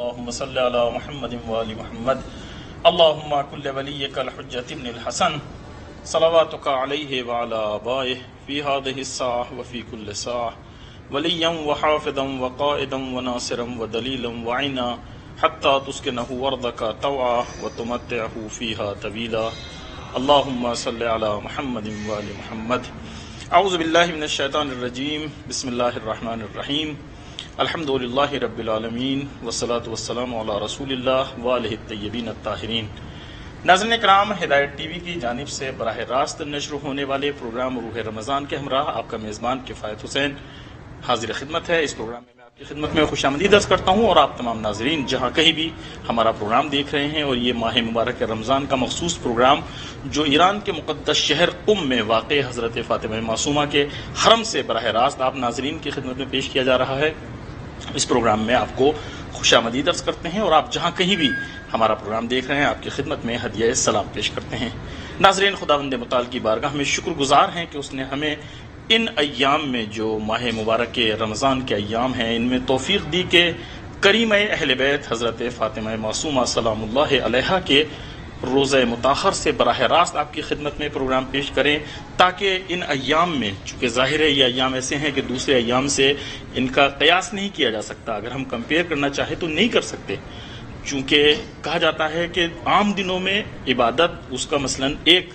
اللهم صل على محمد وآل محمد اللهم كل وليك الحجة ابن الحسن صلواتك عليه وعلى آبائه في هذه الساعة وفي كل ساعة وليا وحافظا وقائدا وناصرا ودليلا وعينا حتى تسكنه أرضك طوعا وتمتعه فيها طويلا اللهم صل على محمد وآل محمد. اعوذ باللہ من الشیطان الرجیم. بسم اللہ الرحمن الرحیم. الحمد للہ رب العالمین والصلاة والسلام علی رسول اللہ وآلہ الطیبین الطاہرین. ناظرین کرام، ہدایت ٹی وی کی جانب سے براہ راست نشر ہونے والے پروگرام روح رمضان کے ہمراہ آپ کا میزبان کفایت حسین حاضر خدمت ہے. اس پروگرام میں آپ کی خدمت میں خوش آمدید عرض کرتا ہوں، اور آپ تمام ناظرین جہاں کہیں بھی ہمارا پروگرام دیکھ رہے ہیں، اور یہ ماہ مبارک رمضان کا مخصوص پروگرام جو ایران کے مقدس شہر قم میں واقع حضرت فاطمہ معصومہ کے حرم سے براہ راست آپ ناظرین کی خدمت میں پیش کیا جا رہا ہے، اس پروگرام میں آپ کو خوش آمدید عرض کرتے ہیں، اور آپ جہاں کہیں بھی ہمارا پروگرام دیکھ رہے ہیں آپ کی خدمت میں ہدیہ سلام پیش کرتے ہیں. ناظرین، خداوند متعال کی بارگاہ میں شکر گزار ہیں کہ اس نے ہمیں ان ایام میں جو ماہ مبارک رمضان کے ایام ہیں ان میں توفیق دی کہ کریم اہل بیت حضرت فاطمہ معصومہ سلام اللہ علیہا کے روزہ مطہر سے براہ راست آپ کی خدمت میں پروگرام پیش کریں، تاکہ ان ایام میں، چونکہ ظاہر ہے یہ ایام ایسے ہیں کہ دوسرے ایام سے ان کا قیاس نہیں کیا جا سکتا، اگر ہم کمپیئر کرنا چاہیں تو نہیں کر سکتے، چونکہ کہا جاتا ہے کہ عام دنوں میں عبادت اس کا مثلاً ایک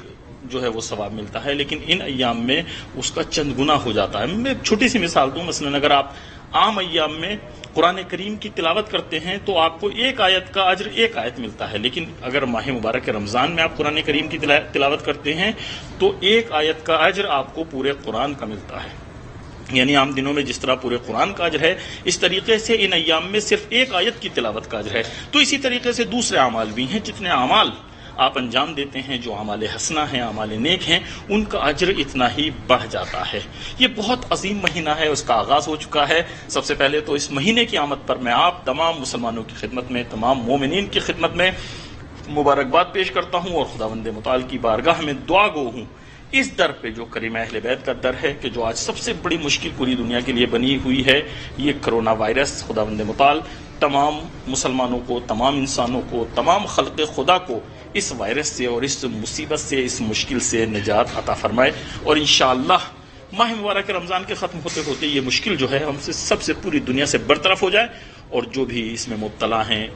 جو ہے وہ ثواب ملتا ہے، لیکن ان ایام میں اس کا چند گنا ہو جاتا ہے. میں ایک چھوٹی سی مثال دوں، مثلاً اگر آپ عام ایام میں قرآن کریم کی تلاوت کرتے ہیں تو آپ کو ایک آیت کا اجر ایک آیت ملتا ہے، لیکن اگر ماہ مبارک رمضان میں آپ قرآن کریم کی تلاوت کرتے ہیں تو ایک آیت کا اجر آپ کو پورے قرآن کا ملتا ہے. یعنی عام دنوں میں جس طرح پورے قرآن کا اجر ہے، اس طریقے سے ان ایام میں صرف ایک آیت کی تلاوت کا اجر ہے. تو اسی طریقے سے دوسرے اعمال بھی ہیں، جتنے اعمال آپ انجام دیتے ہیں جو اعمال حسنہ ہیں، اعمال نیک ہیں، ان کا اجر اتنا ہی بڑھ جاتا ہے. یہ بہت عظیم مہینہ ہے، اس کا آغاز ہو چکا ہے. سب سے پہلے تو اس مہینے کی آمد پر میں آپ تمام مسلمانوں کی خدمت میں، تمام مومنین کی خدمت میں مبارکباد پیش کرتا ہوں، اور خداوند متعال کی بارگاہ میں دعا گو ہوں اس در پہ جو کریم اہل بیت کا در ہے، کہ جو آج سب سے بڑی مشکل پوری دنیا کے لیے بنی ہوئی ہے، یہ کرونا وائرس. خداوند متعال تمام مسلمانوں کو، تمام انسانوں کو، تمام خلق خدا کو اس وائرس سے اور اس مصیبت سے، اس مشکل سے نجات عطا فرمائے، اور انشاءاللہ ماہ مبارک رمضان کے ختم ہوتے ہوتے یہ مشکل جو ہے ہم سے سب سے پوری دنیا سے برطرف ہو جائے، اور جو بھی اس میں مبتلا ہیں،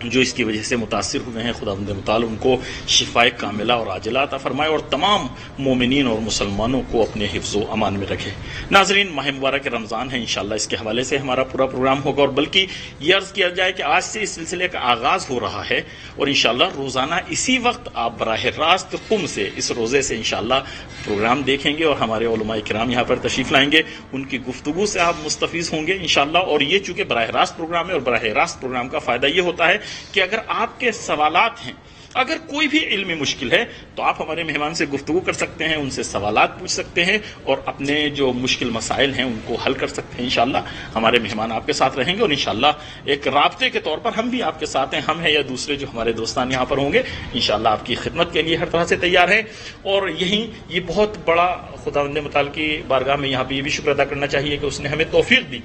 جو اس کی وجہ سے متاثر ہوئے ہیں، خداوند متعال ان کو شفائے کاملہ اور عاجلہ عطا فرمائے، اور تمام مومنین اور مسلمانوں کو اپنے حفظ و امان میں رکھے. ناظرین، ماہ مبارک رمضان ہے، انشاءاللہ اس کے حوالے سے ہمارا پورا پروگرام ہوگا، اور بلکہ یہ عرض کیا جائے کہ آج سے اس سلسلے کا آغاز ہو رہا ہے، اور انشاءاللہ روزانہ اسی وقت آپ براہ راست قم سے، اس روزے سے انشاءاللہ پروگرام دیکھیں گے، اور ہمارے علماء کرام یہاں پر تشریف لائیں گے، ان کی گفتگو سے آپ مستفیض ہوں گے انشاءاللہ. اور یہ چونکہ براہ راست پروگرام ہے، اور براہ راست پروگرام کا فائدہ یہ ہوتا ہے کہ اگر آپ کے سوالات ہیں، اگر کوئی بھی علمی مشکل ہے تو آپ ہمارے مہمان سے گفتگو کر سکتے ہیں، ان سے سوالات پوچھ سکتے ہیں، اور اپنے جو مشکل مسائل ہیں ان کو حل کر سکتے ہیں. انشاءاللہ ہمارے مہمان آپ کے ساتھ رہیں گے، اور انشاءاللہ ایک رابطے کے طور پر ہم بھی آپ کے ساتھ ہیں، ہم ہیں یا دوسرے جو ہمارے دوستان یہاں پر ہوں گے، انشاءاللہ آپ کی خدمت کے لیے ہر طرح سے تیار ہیں. اور یہ بہت بڑا خداوند متعال کی بارگاہ میں یہاں پہ یہ بھی شکر ادا کرنا چاہیے کہ اس نے ہمیں توفیق دی،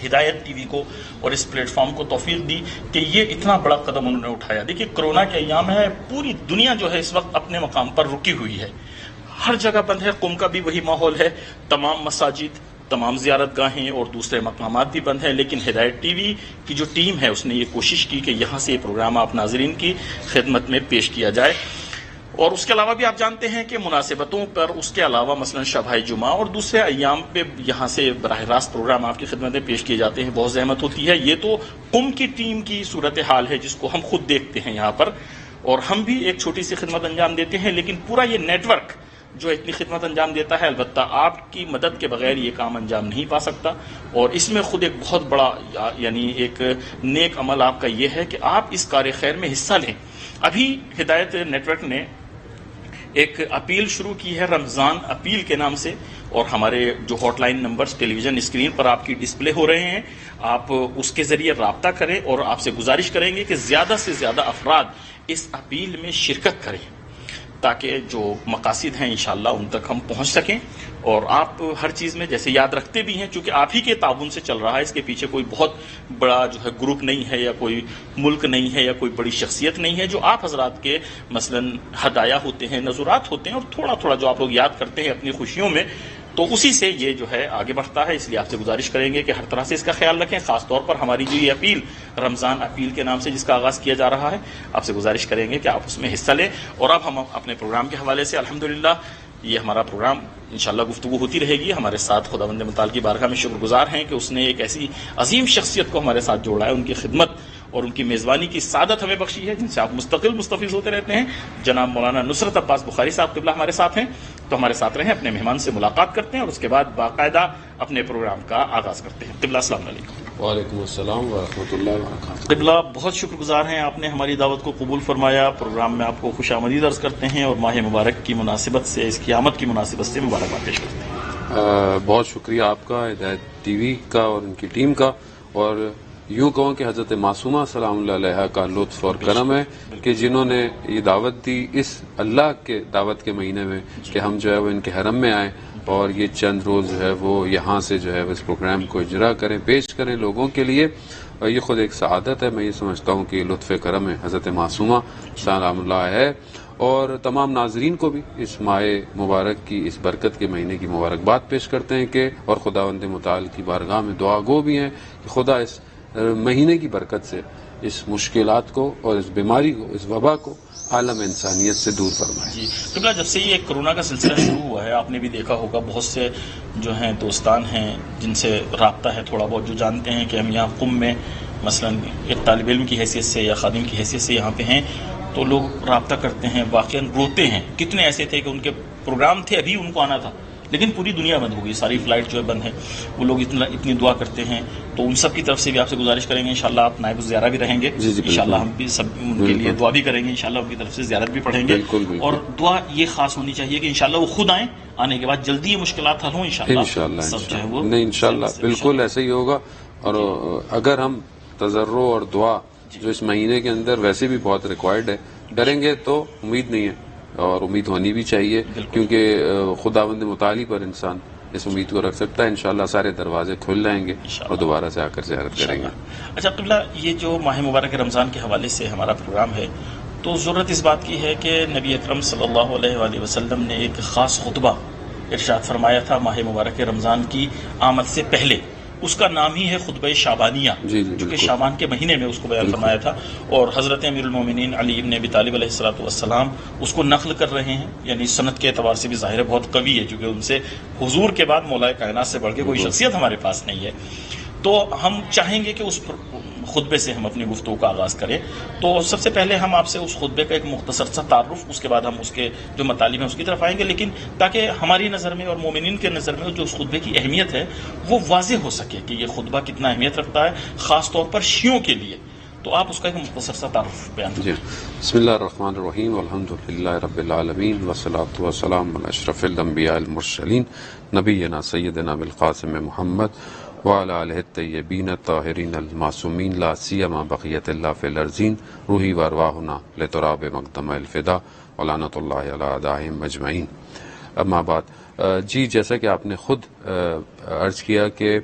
ہدایت ٹی وی کو اور اس پلیٹ فارم کو توفیق دی کہ یہ اتنا بڑا قدم انہوں نے اٹھایا. دیکھیے، کرونا کے ایام ہے، پوری دنیا جو ہے اس وقت اپنے مقام پر رکی ہوئی ہے، ہر جگہ بند ہے. قم کا بھی وہی ماحول ہے، تمام مساجد، تمام زیارت گاہیں اور دوسرے مقامات بھی بند ہیں، لیکن ہدایت ٹی وی کی جو ٹیم ہے اس نے یہ کوشش کی کہ یہاں سے یہ پروگرام آپ ناظرین کی خدمت میں پیش کیا جائے. اور اس کے علاوہ بھی آپ جانتے ہیں کہ مناسبتوں پر اس کے علاوہ مثلا شب جمعہ اور دوسرے ایام پہ یہاں سے براہ راست پروگرام آپ کی خدمت میں پیش کیے جاتے ہیں. بہت زحمت ہوتی ہے. یہ تو قم کی ٹیم کی صورتحال ہے جس کو ہم خود دیکھتے ہیں یہاں پر، اور ہم بھی ایک چھوٹی سی خدمت انجام دیتے ہیں، لیکن پورا یہ نیٹ ورک جو اتنی خدمت انجام دیتا ہے، البتہ آپ کی مدد کے بغیر یہ کام انجام نہیں پا سکتا. اور اس میں خود ایک بہت بڑا یعنی ایک نیک عمل آپ کا یہ ہے کہ آپ اس کار خیر میں حصہ لیں. ابھی ہدایت نیٹ ورک نے ایک اپیل شروع کی ہے، رمضان اپیل کے نام سے، اور ہمارے جو ہاٹ لائن نمبرز ٹیلی ویژن اسکرین پر آپ کی ڈسپلے ہو رہے ہیں، آپ اس کے ذریعے رابطہ کریں، اور آپ سے گزارش کریں گے کہ زیادہ سے زیادہ افراد اس اپیل میں شرکت کریں، تاکہ جو مقاصد ہیں انشاءاللہ ان تک ہم پہنچ سکیں اور آپ ہر چیز میں جیسے یاد رکھتے بھی ہیں، چونکہ آپ ہی کے تعاون سے چل رہا ہے، اس کے پیچھے کوئی بہت بڑا جو ہے گروپ نہیں ہے، یا کوئی ملک نہیں ہے، یا کوئی بڑی شخصیت نہیں ہے، جو آپ حضرات کے مثلا ہدایہ ہوتے ہیں، نذرات ہوتے ہیں، اور تھوڑا تھوڑا جو آپ لوگ یاد کرتے ہیں اپنی خوشیوں میں، تو اسی سے یہ جو ہے آگے بڑھتا ہے. اس لیے آپ سے گزارش کریں گے کہ ہر طرح سے اس کا خیال رکھیں. خاص طور پر ہماری جو یہ اپیل، رمضان اپیل کے نام سے جس کا آغاز کیا جا رہا ہے، آپ سے گزارش کریں گے کہ آپ اس میں حصہ لیں. اور اب ہم اپنے پروگرام کے حوالے سے الحمدللہ یہ ہمارا پروگرام انشاءاللہ گفتگو ہوتی رہے گی. ہمارے ساتھ خداوند متعال کی بارگاہ میں شکر گزار ہیں کہ اس نے ایک ایسی عظیم شخصیت کو ہمارے ساتھ جوڑا ہے. ان کی خدمت اور ان کی میزبانی کی سعادت ہمیں بخشی ہے، جن سے آپ مستقل مستفیض ہوتے رہتے ہیں. جناب مولانا نصرت عباس بخاری صاحب قبلہ ہمارے ساتھ ہیں، تو ہمارے ساتھ رہیں، اپنے مہمان سے ملاقات کرتے ہیں اور اس کے بعد باقاعدہ اپنے پروگرام کا آغاز کرتے ہیں. قبلہ السلام علیکم. وعلیکم السلام ورحمۃ اللہ وبرکاتہ. قبلہ بہت شکر گزار ہیں، آپ نے ہماری دعوت کو قبول فرمایا. پروگرام میں آپ کو خوش آمدید عرض کرتے ہیں اور ماہ مبارک کی مناسبت سے، اس کی آمد کی مناسبت سے مبارکباد پیش کرتے ہیں. بہت شکریہ آپ کا، ہدایت ٹی وی کا اور ان کی ٹیم کا، اور یوں کہوں کہ حضرت معصومہ سلام اللہ علیہ کا لطف اور کرم ہے کہ جنہوں نے یہ دعوت دی اس اللہ کے دعوت کے مہینے میں کہ ہم جو ہے وہ ان کے حرم میں آئیں اور یہ چند روز جو ہے وہ یہاں سے جو ہے اس پروگرام کو اجرا کریں، پیش کریں لوگوں کے لیے. اور یہ خود ایک سعادت ہے. میں یہ سمجھتا ہوں کہ یہ لطف کرم ہے حضرت معصومہ سلام اللہ ہے. اور تمام ناظرین کو بھی اس ماہ مبارک کی، اس برکت کے مہینے کی مبارکباد پیش کرتے ہیں کہ، اور خداوند متعال کی بارگاہ میں دعا گو بھی ہیں کہ خدا اس مہینے کی برکت سے اس مشکلات کو اور اس بیماری کو، اس وبا کو عالم انسانیت سے دور فرمائے. جی قبلہ، جب سے یہ کرونا کا سلسلہ شروع ہوا ہے، آپ نے بھی دیکھا ہوگا بہت سے جو ہیں دوستان ہیں جن سے رابطہ ہے تھوڑا بہت، جو جانتے ہیں کہ ہم یہاں قم میں مثلا ایک طالب علم کی حیثیت سے یا خادم کی حیثیت سے یہاں پہ ہیں، تو لوگ رابطہ کرتے ہیں، واقعا روتے ہیں. کتنے ایسے تھے کہ ان کے پروگرام تھے، ابھی ان کو آنا تھا، لیکن پوری دنیا بند ہو گئی، ساری فلائٹ جو ہے بند ہے. وہ لوگ اتنی دعا کرتے ہیں، تو ان سب کی طرف سے بھی آپ سے گزارش کریں گے. انشاءاللہ آپ نائب الزیارہ بھی رہیں گے، انشاءاللہ ہم بھی سب ان کے لیے دعا بھی کریں گے، انشاءاللہ ان کی طرف سے زیارت بھی پڑھیں گے. اور دعا یہ خاص ہونی چاہیے کہ انشاءاللہ وہ خود آئیں، آنے کے بعد جلدی یہ مشکلات حل ہوں انشاءاللہ. سب جو ہے وہ نہیں، انشاءاللہ بالکل ایسے ہی ہوگا. اور اگر ہم تضرع اور دعا جو اس مہینے کے اندر ویسے بھی بہت ریکوائرڈ ہے کریں گے تو امید نہیں ہے، اور امید ہونی بھی چاہیے، کیونکہ خداوند متعال پر انسان اس امید کو رکھ سکتا ہے. انشاءاللہ سارے دروازے کھل جائیں گے اور دوبارہ سے آ کر زیارت کریں گے. اچھا قبلہ، یہ جو ماہ مبارک رمضان کے حوالے سے ہمارا پروگرام ہے، تو ضرورت اس بات کی ہے کہ نبی اکرم صلی اللہ علیہ وآلہ وسلم نے ایک خاص خطبہ ارشاد فرمایا تھا ماہ مبارک رمضان کی آمد سے پہلے. اس کا نام ہی ہے خطبہ شعبانیہ، جو کہ شعبان کے مہینے میں اس کو بیان فرمایا تھا. اور حضرت امیر المومنین علی بن ابی طالب علیہ الصلوۃ والسلام اس کو نقل کر رہے ہیں، یعنی سند کے اعتبار سے بھی ظاہر ہے بہت قوی ہے، چونکہ ان سے حضور کے بعد مولا کائنات سے بڑھ کے کوئی شخصیت ہمارے پاس نہیں ہے. تو ہم چاہیں گے کہ اس خطبے سے ہم اپنی گفتگو کا آغاز کریں. تو سب سے پہلے ہم آپ سے اس خطبے کا ایک مختصر سا تعارف، اس کے بعد ہم اس کے جو مطالب ہیں اس کی طرف آئیں گے، لیکن تاکہ ہماری نظر میں اور مومنین کے نظر میں جو اس خطبے کی اہمیت ہے وہ واضح ہو سکے کہ یہ خطبہ کتنا اہمیت رکھتا ہے، خاص طور پر شیعوں کے لیے. تو آپ اس کا ایک مختصر سا تعارف بیان کریں. بسم اللہ الرحمن الرحیم، والحمد للہ رب العالمین، والصلاۃ والسلام علی اشرف الانبیاء المرسلین نبینا سیدنا بالقاسم محمد وعلی آلہ الطیبین الطاہرین المعصومین، لا سیما بقیت اللہ فی الارضین، روحی وارواحنا لتراب مقدم الفدا ولعنۃ اللہ علی اعدائہم اجمعین. اما بعد، جی جیسا کہ آپ نے خود عرض کیا کہ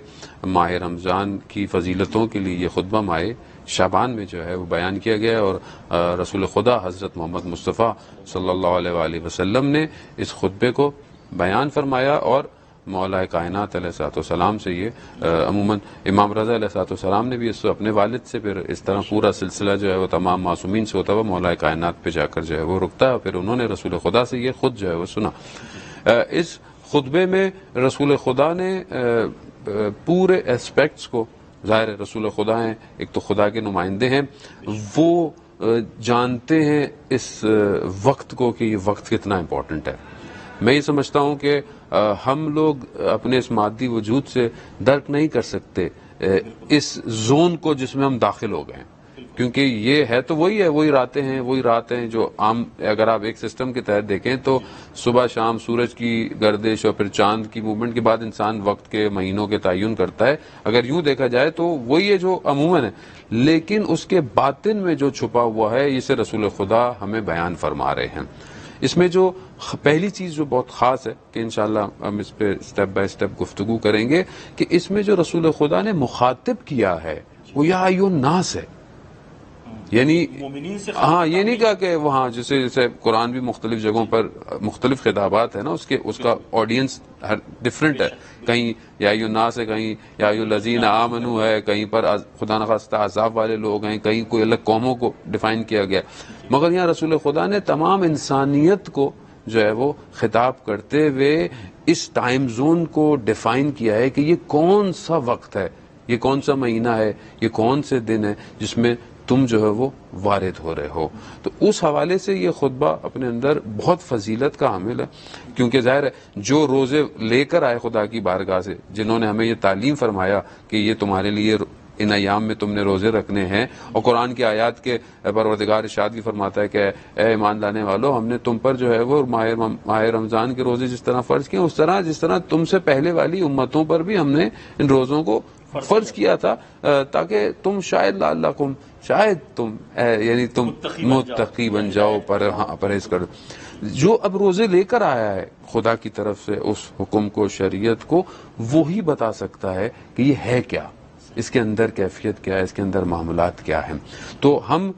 ماہ رمضان کی فضیلتوں کے لیے یہ خطبہ ماہ شعبان میں جو ہے وہ بیان کیا گیا، اور رسول خدا حضرت محمد مصطفیٰ صلی اللہ علیہ وآلہ وسلم نے اس خطبے کو بیان فرمایا. اور مولا کائنات علیہ الصلوۃ والسلام سے یہ عموماً امام رضا علیہ الصلوۃ والسلام نے بھی اس اپنے والد سے، پھر اس طرح پورا سلسلہ جو ہے وہ تمام معصومین سے ہوتا ہوا مولا کائنات پہ جا کر جو ہے وہ رکتا ہے. پھر انہوں نے رسول خدا سے یہ خود جو ہے وہ سنا. اس خطبے میں رسول خدا نے پورے اسپیکٹس کو، ظاہر ہے رسول خدا ہیں، ایک تو خدا کے نمائندے ہیں، وہ جانتے ہیں اس وقت کو کہ یہ وقت کتنا امپورٹنٹ ہے. میں یہ سمجھتا ہوں کہ ہم لوگ اپنے اس مادی وجود سے درک نہیں کر سکتے اس زون کو جس میں ہم داخل ہو گئے ہیں، کیونکہ یہ ہے تو وہی ہے، وہی راتیں ہیں جو عام، اگر آپ ایک سسٹم کے تحت دیکھیں تو صبح شام سورج کی گردش اور پھر چاند کی موومنٹ کے بعد انسان وقت کے مہینوں کے تعین کرتا ہے. اگر یوں دیکھا جائے تو وہی ہے جو عموماً ہے، لیکن اس کے باطن میں جو چھپا ہوا ہے اسے رسول خدا ہمیں بیان فرما رہے ہیں. اس میں جو پہلی چیز جو بہت خاص ہے کہ انشاءاللہ ہم اس پہ سٹیپ بائی سٹیپ گفتگو کریں گے کہ اس میں جو رسول خدا نے مخاطب کیا ہے وہ یا ایھا الناس ہے، یعنی ہاں یہ نہیں کہا کہ وہاں جیسے قرآن بھی مختلف جگہوں پر مختلف خطابات ہے نا، اس کا آڈینس ہر ڈفرینٹ ہے، کہیں یا ایھا الناس ہے، کہیں یا ایھا الذین آمنوا ہے، کہیں پر خدا نخواستہ عذاب والے لوگ ہیں، کہیں کوئی الگ قوموں کو ڈیفائن کیا گیا، مگر یہاں رسول خدا نے تمام انسانیت کو جو ہے وہ خطاب کرتے ہوئے اس ٹائم زون کو ڈیفائن کیا ہے کہ یہ کون سا وقت ہے، یہ کون سا مہینہ ہے، یہ کون سے دن ہے جس میں تم جو ہے وہ وارد ہو رہے ہو۔ تو اس حوالے سے یہ خطبہ اپنے اندر بہت فضیلت کا حامل ہے، کیونکہ ظاہر ہے جو روزے لے کر آئے خدا کی بارگاہ سے، جنہوں نے ہمیں یہ تعلیم فرمایا کہ یہ تمہارے لیے ان ایام میں تم نے روزے رکھنے ہیں، اور قرآن کی آیات کے پروردگار ارشاد بھی فرماتا ہے کہ اے ایمان لانے والو، ہم نے تم پر جو ہے وہ ماہ رمضان کے روزے جس طرح فرض کیے، اس طرح جس طرح تم سے پہلے والی امتوں پر بھی ہم نے ان روزوں کو فرض کیا تھا، تاکہ تم شاید لعلکم، شاید تم یعنی تم متقی بن جاؤ، پرہیز کرو۔ جو اب روزے لے کر آیا ہے خدا کی طرف سے اس حکم کو، شریعت کو، وہی بتا سکتا ہے کہ یہ ہے کیا، اس کے اندر کیفیت کیا ہے، اس کے اندر معاملات کیا ہیں۔ تو ہم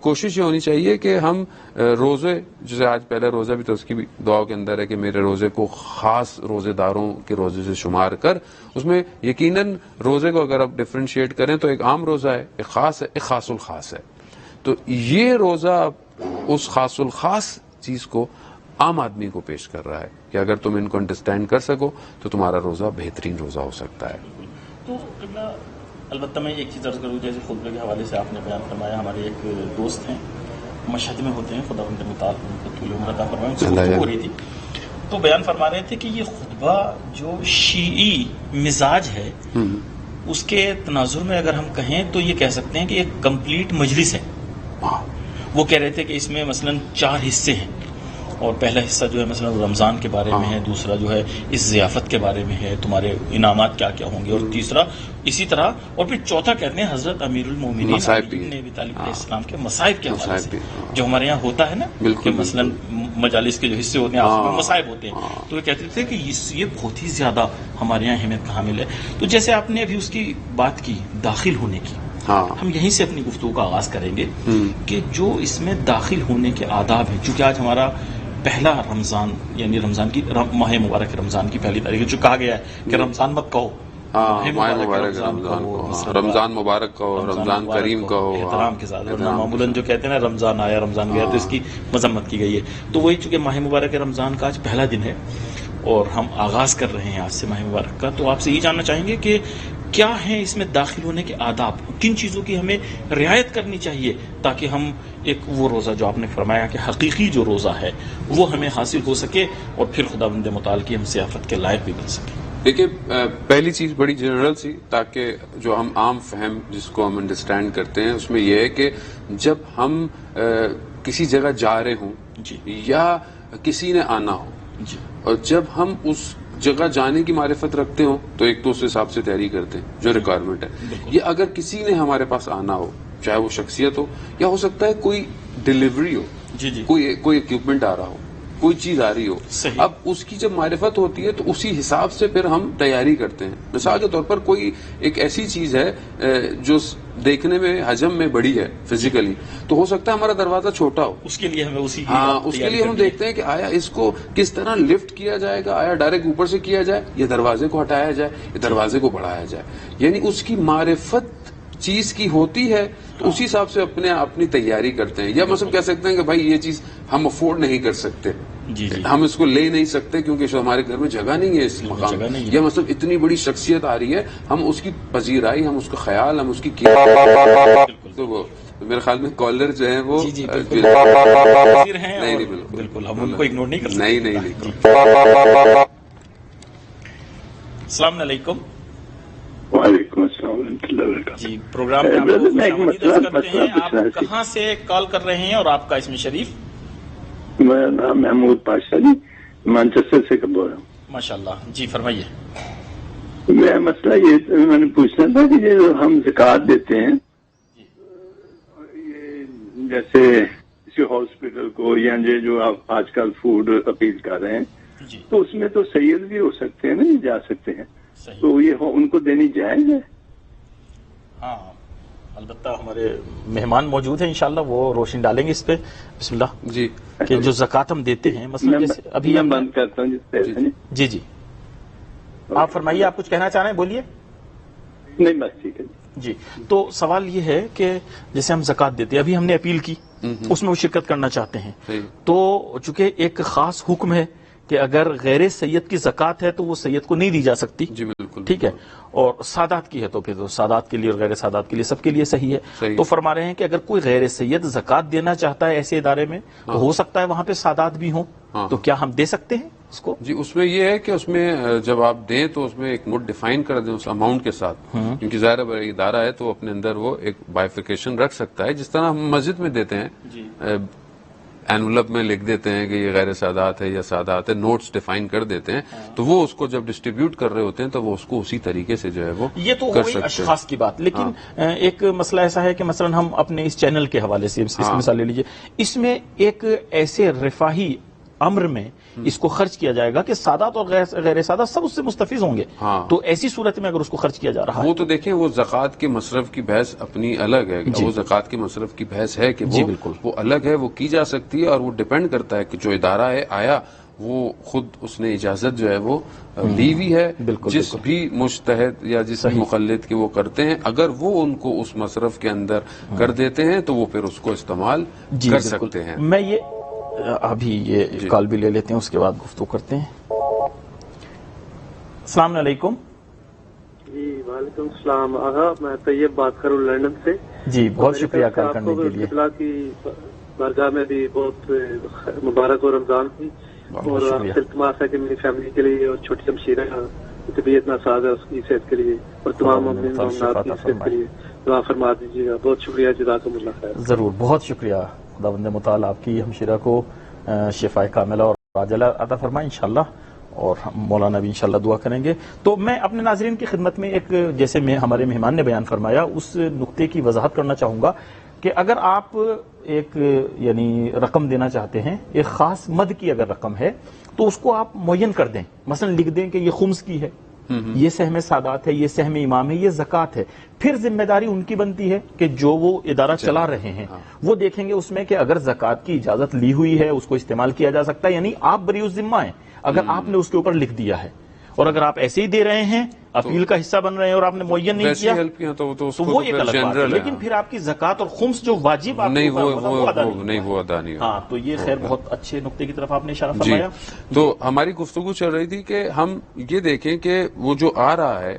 کوشش یہ ہونی چاہیے کہ ہم روزے، جیسے آج پہلا روزہ بھی تو اس کی بھی دعا کے اندر ہے کہ میرے روزے کو خاص روزے داروں کے روزے سے شمار کر، اس میں یقیناً روزے کو اگر آپ ڈفرینشیٹ کریں تو ایک عام روزہ ہے، ایک خاص ہے، ایک خاص الخاص ہے۔ تو یہ روزہ اس خاص الخاص چیز کو عام آدمی کو پیش کر رہا ہے کہ اگر تم ان کو انڈرسٹینڈ کر سکو تو تمہارا روزہ بہترین روزہ ہو سکتا ہے۔ تو البتہ میں ایک چیز عرض کروں، جیسے خطبے کے حوالے سے آپ نے بیان فرمایا، ہمارے ایک دوست ہیں مشہد میں ہوتے ہیں، خداوند متعال ان کو طول عمر عطا فرمائے، ان سے گفتگو ہو رہی تھی تو بیان فرما رہے تھے کہ یہ خطبہ جو شیعی مزاج ہے اس کے تناظر میں اگر ہم کہیں تو یہ کہہ سکتے ہیں کہ ایک کمپلیٹ مجلس ہے۔ وہ کہہ رہے تھے کہ اس میں مثلا 4 حصے ہیں، اور پہلا حصہ جو ہے مثلا رمضان کے بارے میں ہے، دوسرا جو ہے اس ضیافت کے بارے میں ہے، تمہارے انعامات کیا کیا ہوں گے، اور تیسرا اسی طرح، اور پھر چوتھا کہتے ہیں حضرت امیر المومنین ابن ابی طالب علیہ السلام کے مصائب کے حوالے سے، جو ہمارے یہاں ہوتا ہے نا کہ مثلا مجالس کے جو حصے ہوتے ہیں آخر میں مصائب ہوتے ہیں، تو وہ کہتے تھے کہ یہ بہت ہی زیادہ ہمارے یہاں اہمیت کا حامل ہے۔ تو جیسے آپ نے ابھی اس کی بات کی داخل ہونے کی، ہم یہیں سے اپنی گفتگو کا آغاز کریں گے کہ جو اس میں داخل ہونے کے آداب ہیں، چونکہ آج ہمارا پہلا رمضان، یعنی رمضان کی ماہ مبارک رمضان کی پہلی تاریخ، جو کہا گیا ہے کہ رمضان مت کہو، ماہ مبارک رمضان مبارک کہو، رمضان کریم کہو، احترام کے ساتھ، ورنہ معمولاً جو کہتے ہیں نا رمضان آیا رمضان گیا، تو اس کی مذمت کی گئی ہے۔ تو وہی چونکہ ماہ مبارک رمضان کا آج پہلا دن ہے اور ہم آغاز کر رہے ہیں آج سے ماہ مبارک کا، تو آپ سے یہ جاننا چاہیں گے کہ کیا ہیں اس میں داخل ہونے کے آداب، کن چیزوں کی ہمیں رعایت کرنی چاہیے تاکہ ہم ایک وہ روزہ جو آپ نے فرمایا کہ حقیقی جو روزہ ہے وہ ہمیں حاصل ہو سکے، اور پھر خداوند متعال کی ہم ضیافت کے لائق بھی بن سکیں۔ دیکھیے، پہلی چیز بڑی جنرل سی، تاکہ جو ہم عام فہم جس کو ہم انڈرسٹینڈ کرتے ہیں، اس میں یہ ہے کہ جب ہم کسی جگہ جا رہے ہوں یا کسی نے آنا ہو، اور جب ہم اس جگہ جانے کی معرفت رکھتے ہوں تو ایک تو اس حساب سے تیاری کرتے ہیں جو ریکوائرمنٹ ہے، یا اگر کسی نے ہمارے پاس آنا ہو، چاہے وہ شخصیت ہو یا ہو سکتا ہے کوئی ڈیلیوری ہو، کوئی اکوپمنٹ آ رہا ہو، کوئی چیز آ رہی ہو، اب اس کی جب معرفت ہوتی ہے تو اسی حساب سے پھر ہم تیاری کرتے ہیں۔ مثال کے طور پر کوئی ایک ایسی چیز ہے جو دیکھنے میں حجم میں بڑی ہے فزیکلی، تو ہو سکتا ہے ہمارا دروازہ چھوٹا ہو، اس کے لیے ہم دیکھتے ہیں کہ آیا اس کو کس طرح لفٹ کیا جائے گا، آیا ڈائریکٹ اوپر سے کیا جائے یا دروازے کو ہٹایا جائے یا دروازے کو بڑھایا جائے، یعنی اس کی معرفت چیز کی ہوتی ہے تو اسی حساب سے اپنی تیاری کرتے ہیں۔ یا مثلا کہہ سکتے ہیں کہ بھائی یہ چیز ہم افورڈ نہیں کر سکتے، ہم اس کو لے نہیں سکتے کیونکہ ہمارے گھر میں جگہ نہیں ہے اس مقام، یا مطلب اتنی بڑی شخصیت آ رہی ہے، ہم اس کی پذیرائی، ہم اس کا خیال، ہم اس کی تو وہ میرے خیال میں کالر جو ہیں وہ نہیں بالکل ہم ان کو اگنور نہیں کر سکتے۔ نہیں السلام علیکم۔ وعلیکم السلام ورحمۃ اللہ وبرکاتہ۔ جی، پروگرام میں آپ کو خوش آمدید کرتے ہیں۔ آپ کہاں سے کال کر رہے ہیں اور آپ کا اسم شریف؟ میرا نام محمود پاشا جی، مانچسٹر سے بول رہا ہوں۔ ماشاء اللہ، جی فرمائیے۔ میرا مسئلہ یہ میں نے پوچھنا تھا کہ جو ہم زکوٰۃ دیتے ہیں، یہ جیسے کسی ہاسپٹل کو یا جو آپ آج کل فوڈ اپیل کر رہے ہیں جی تو اس میں تو سید بھی ہو سکتے ہیں نا، یہ جا سکتے ہیں، صحیح. تو یہ ان کو دینی جائز ہے؟ ہاں البتہ ہمارے مہمان موجود ہیں انشاءاللہ، وہ روشنی ڈالیں گے اس پہ. بسم اللہ. جی کہ جو زکوٰۃ ہم دیتے ہیں مثلا جیسے ابھی میں ہم بند کرتا ہوں جی جی آپ فرمائیے، آپ کچھ کہنا چاہ رہے ہیں، بولیے. نہیں بس ٹھیک ہے جی تو سوال یہ ہے کہ جیسے ہم زکوٰۃ دیتے ہیں، ابھی ہم نے اپیل کی، اس میں وہ شرکت کرنا چاہتے ہیں، صحیح. تو چونکہ ایک خاص حکم ہے کہ اگر غیر سید کی زکوٰۃ ہے تو وہ سید کو نہیں دی جا سکتی. جی بالکل ٹھیک ہے. اور سادات کی ہے تو پھر تو سادات کے لیے اور غیر سادات کے لیے سب کے لیے صحیح ہے. صحیح. تو فرما رہے ہیں کہ اگر کوئی غیر سید زکوٰۃ دینا چاہتا ہے ایسے ادارے میں تو ہو سکتا ہے وہاں پہ سادات بھی ہوں، تو کیا ہم دے سکتے ہیں اس کو؟ جی اس میں یہ ہے کہ اس میں جب آپ دیں تو اس میں ایک نوٹ ڈیفائن کر دیں اس اماؤنٹ کے ساتھ، کیونکہ ظاہر ادارہ ہے تو اپنے اندر وہ ایک بائیفیکیشن رکھ سکتا ہے، جس طرح ہم مسجد میں دیتے ہیں، اینولپ میں لکھ دیتے ہیں کہ یہ غیر سادات ہے یا سادات ہے، نوٹس ڈیفائن کر دیتے ہیں، تو وہ اس کو جب ڈسٹریبیوٹ کر رہے ہوتے ہیں تو وہ اس کو اسی طریقے سے جو ہے وہ یہ تو کر ہوئی سکتے ہیں. اشخاص کی بات، لیکن ایک مسئلہ ایسا ہے کہ مثلا ہم اپنے اس چینل کے حوالے سے اس مثال لے لیجئے، اس میں ایک ایسے رفاہی امر میں اس کو خرچ کیا جائے گا کہ سادات اور غیر سادات سب اس سے مستفیض ہوں گے، تو ایسی صورت میں اگر اس کو خرچ کیا جا رہا ہے وہ تو دیکھیں وہ زکوٰۃ کے مصرف کی بحث اپنی الگ ہے، وہ زکوٰۃ کے مصرف کی بحث ہے کہ وہ الگ ہے، وہ کی جا سکتی ہے، اور وہ ڈیپینڈ کرتا ہے کہ جو ادارہ ہے آیا وہ خود اس نے اجازت جو ہے وہ دی ہوئی ہے. جس بھی مجتہد یا جس بھی مقلد کے وہ کرتے ہیں، اگر وہ ان کو اس مصرف کے اندر کر دیتے ہیں تو وہ پھر اس کو استعمال کر سکتے ہیں. میں یہ ابھی یہ کال بھی لے لیتے ہیں، اس کے بعد گفتگو کرتے ہیں. السلام علیکم. جی وعلیکم السلام. آغا میں طیب بات کروں لندن سے. جی بہت شکریہ کال کرنے کے لیے. اللہ کی بارگاہ میں بھی بہت مبارک ہو رمضان کی، اور التماس ہے کہ میری فیملی کے لیے اور چھوٹی شمشیرہ کی طبیعت ناساز ہے، اس کی صحت کے لیے اور تمام مومنین مومنات کی صحت کے لیے دعا فرما دیجیے گا. بہت شکریہ، جزاکم اللہ خیر. ضرور، بہت شکریہ. خداوند متعال آپ کی ہمشیرہ کو شفا کاملہ اور عاجلہ عطا فرمائے انشاءاللہ، اور مولانا بھی انشاءاللہ دعا کریں گے. تو میں اپنے ناظرین کی خدمت میں ایک جیسے میں ہمارے مہمان نے بیان فرمایا اس نقطے کی وضاحت کرنا چاہوں گا کہ اگر آپ ایک یعنی رقم دینا چاہتے ہیں، ایک خاص مد کی اگر رقم ہے تو اس کو آپ معین کر دیں، مثلا لکھ دیں کہ یہ خمس کی ہے، یہ سہم سادات ہے، یہ سہم امام ہے، یہ زکوٰۃ ہے. پھر ذمہ داری ان کی بنتی ہے کہ جو وہ ادارہ چلا رہے ہیں وہ دیکھیں گے اس میں کہ اگر زکوٰۃ کی اجازت لی ہوئی ہے اس کو استعمال کیا جا سکتا ہے، یعنی آپ بری الذمہ ہیں اگر آپ نے اس کے اوپر لکھ دیا ہے. اور اگر آپ ایسے ہی دے رہے ہیں، اپیل کا حصہ بن رہے ہیں اور آپ نے معین نہیں کیا تو وہ ایک الگ بات ہے. لیکن پھر آپ کی زکوٰۃ اور خمس جو واجب آپ نہیں وہ ادا نہیں. ہاں تو یہ خیر بہت اچھے نقطے کی طرف آپ نے اشارہ فرمایا. تو ہماری گفتگو چل رہی تھی کہ ہم یہ دیکھیں کہ وہ جو آ رہا ہے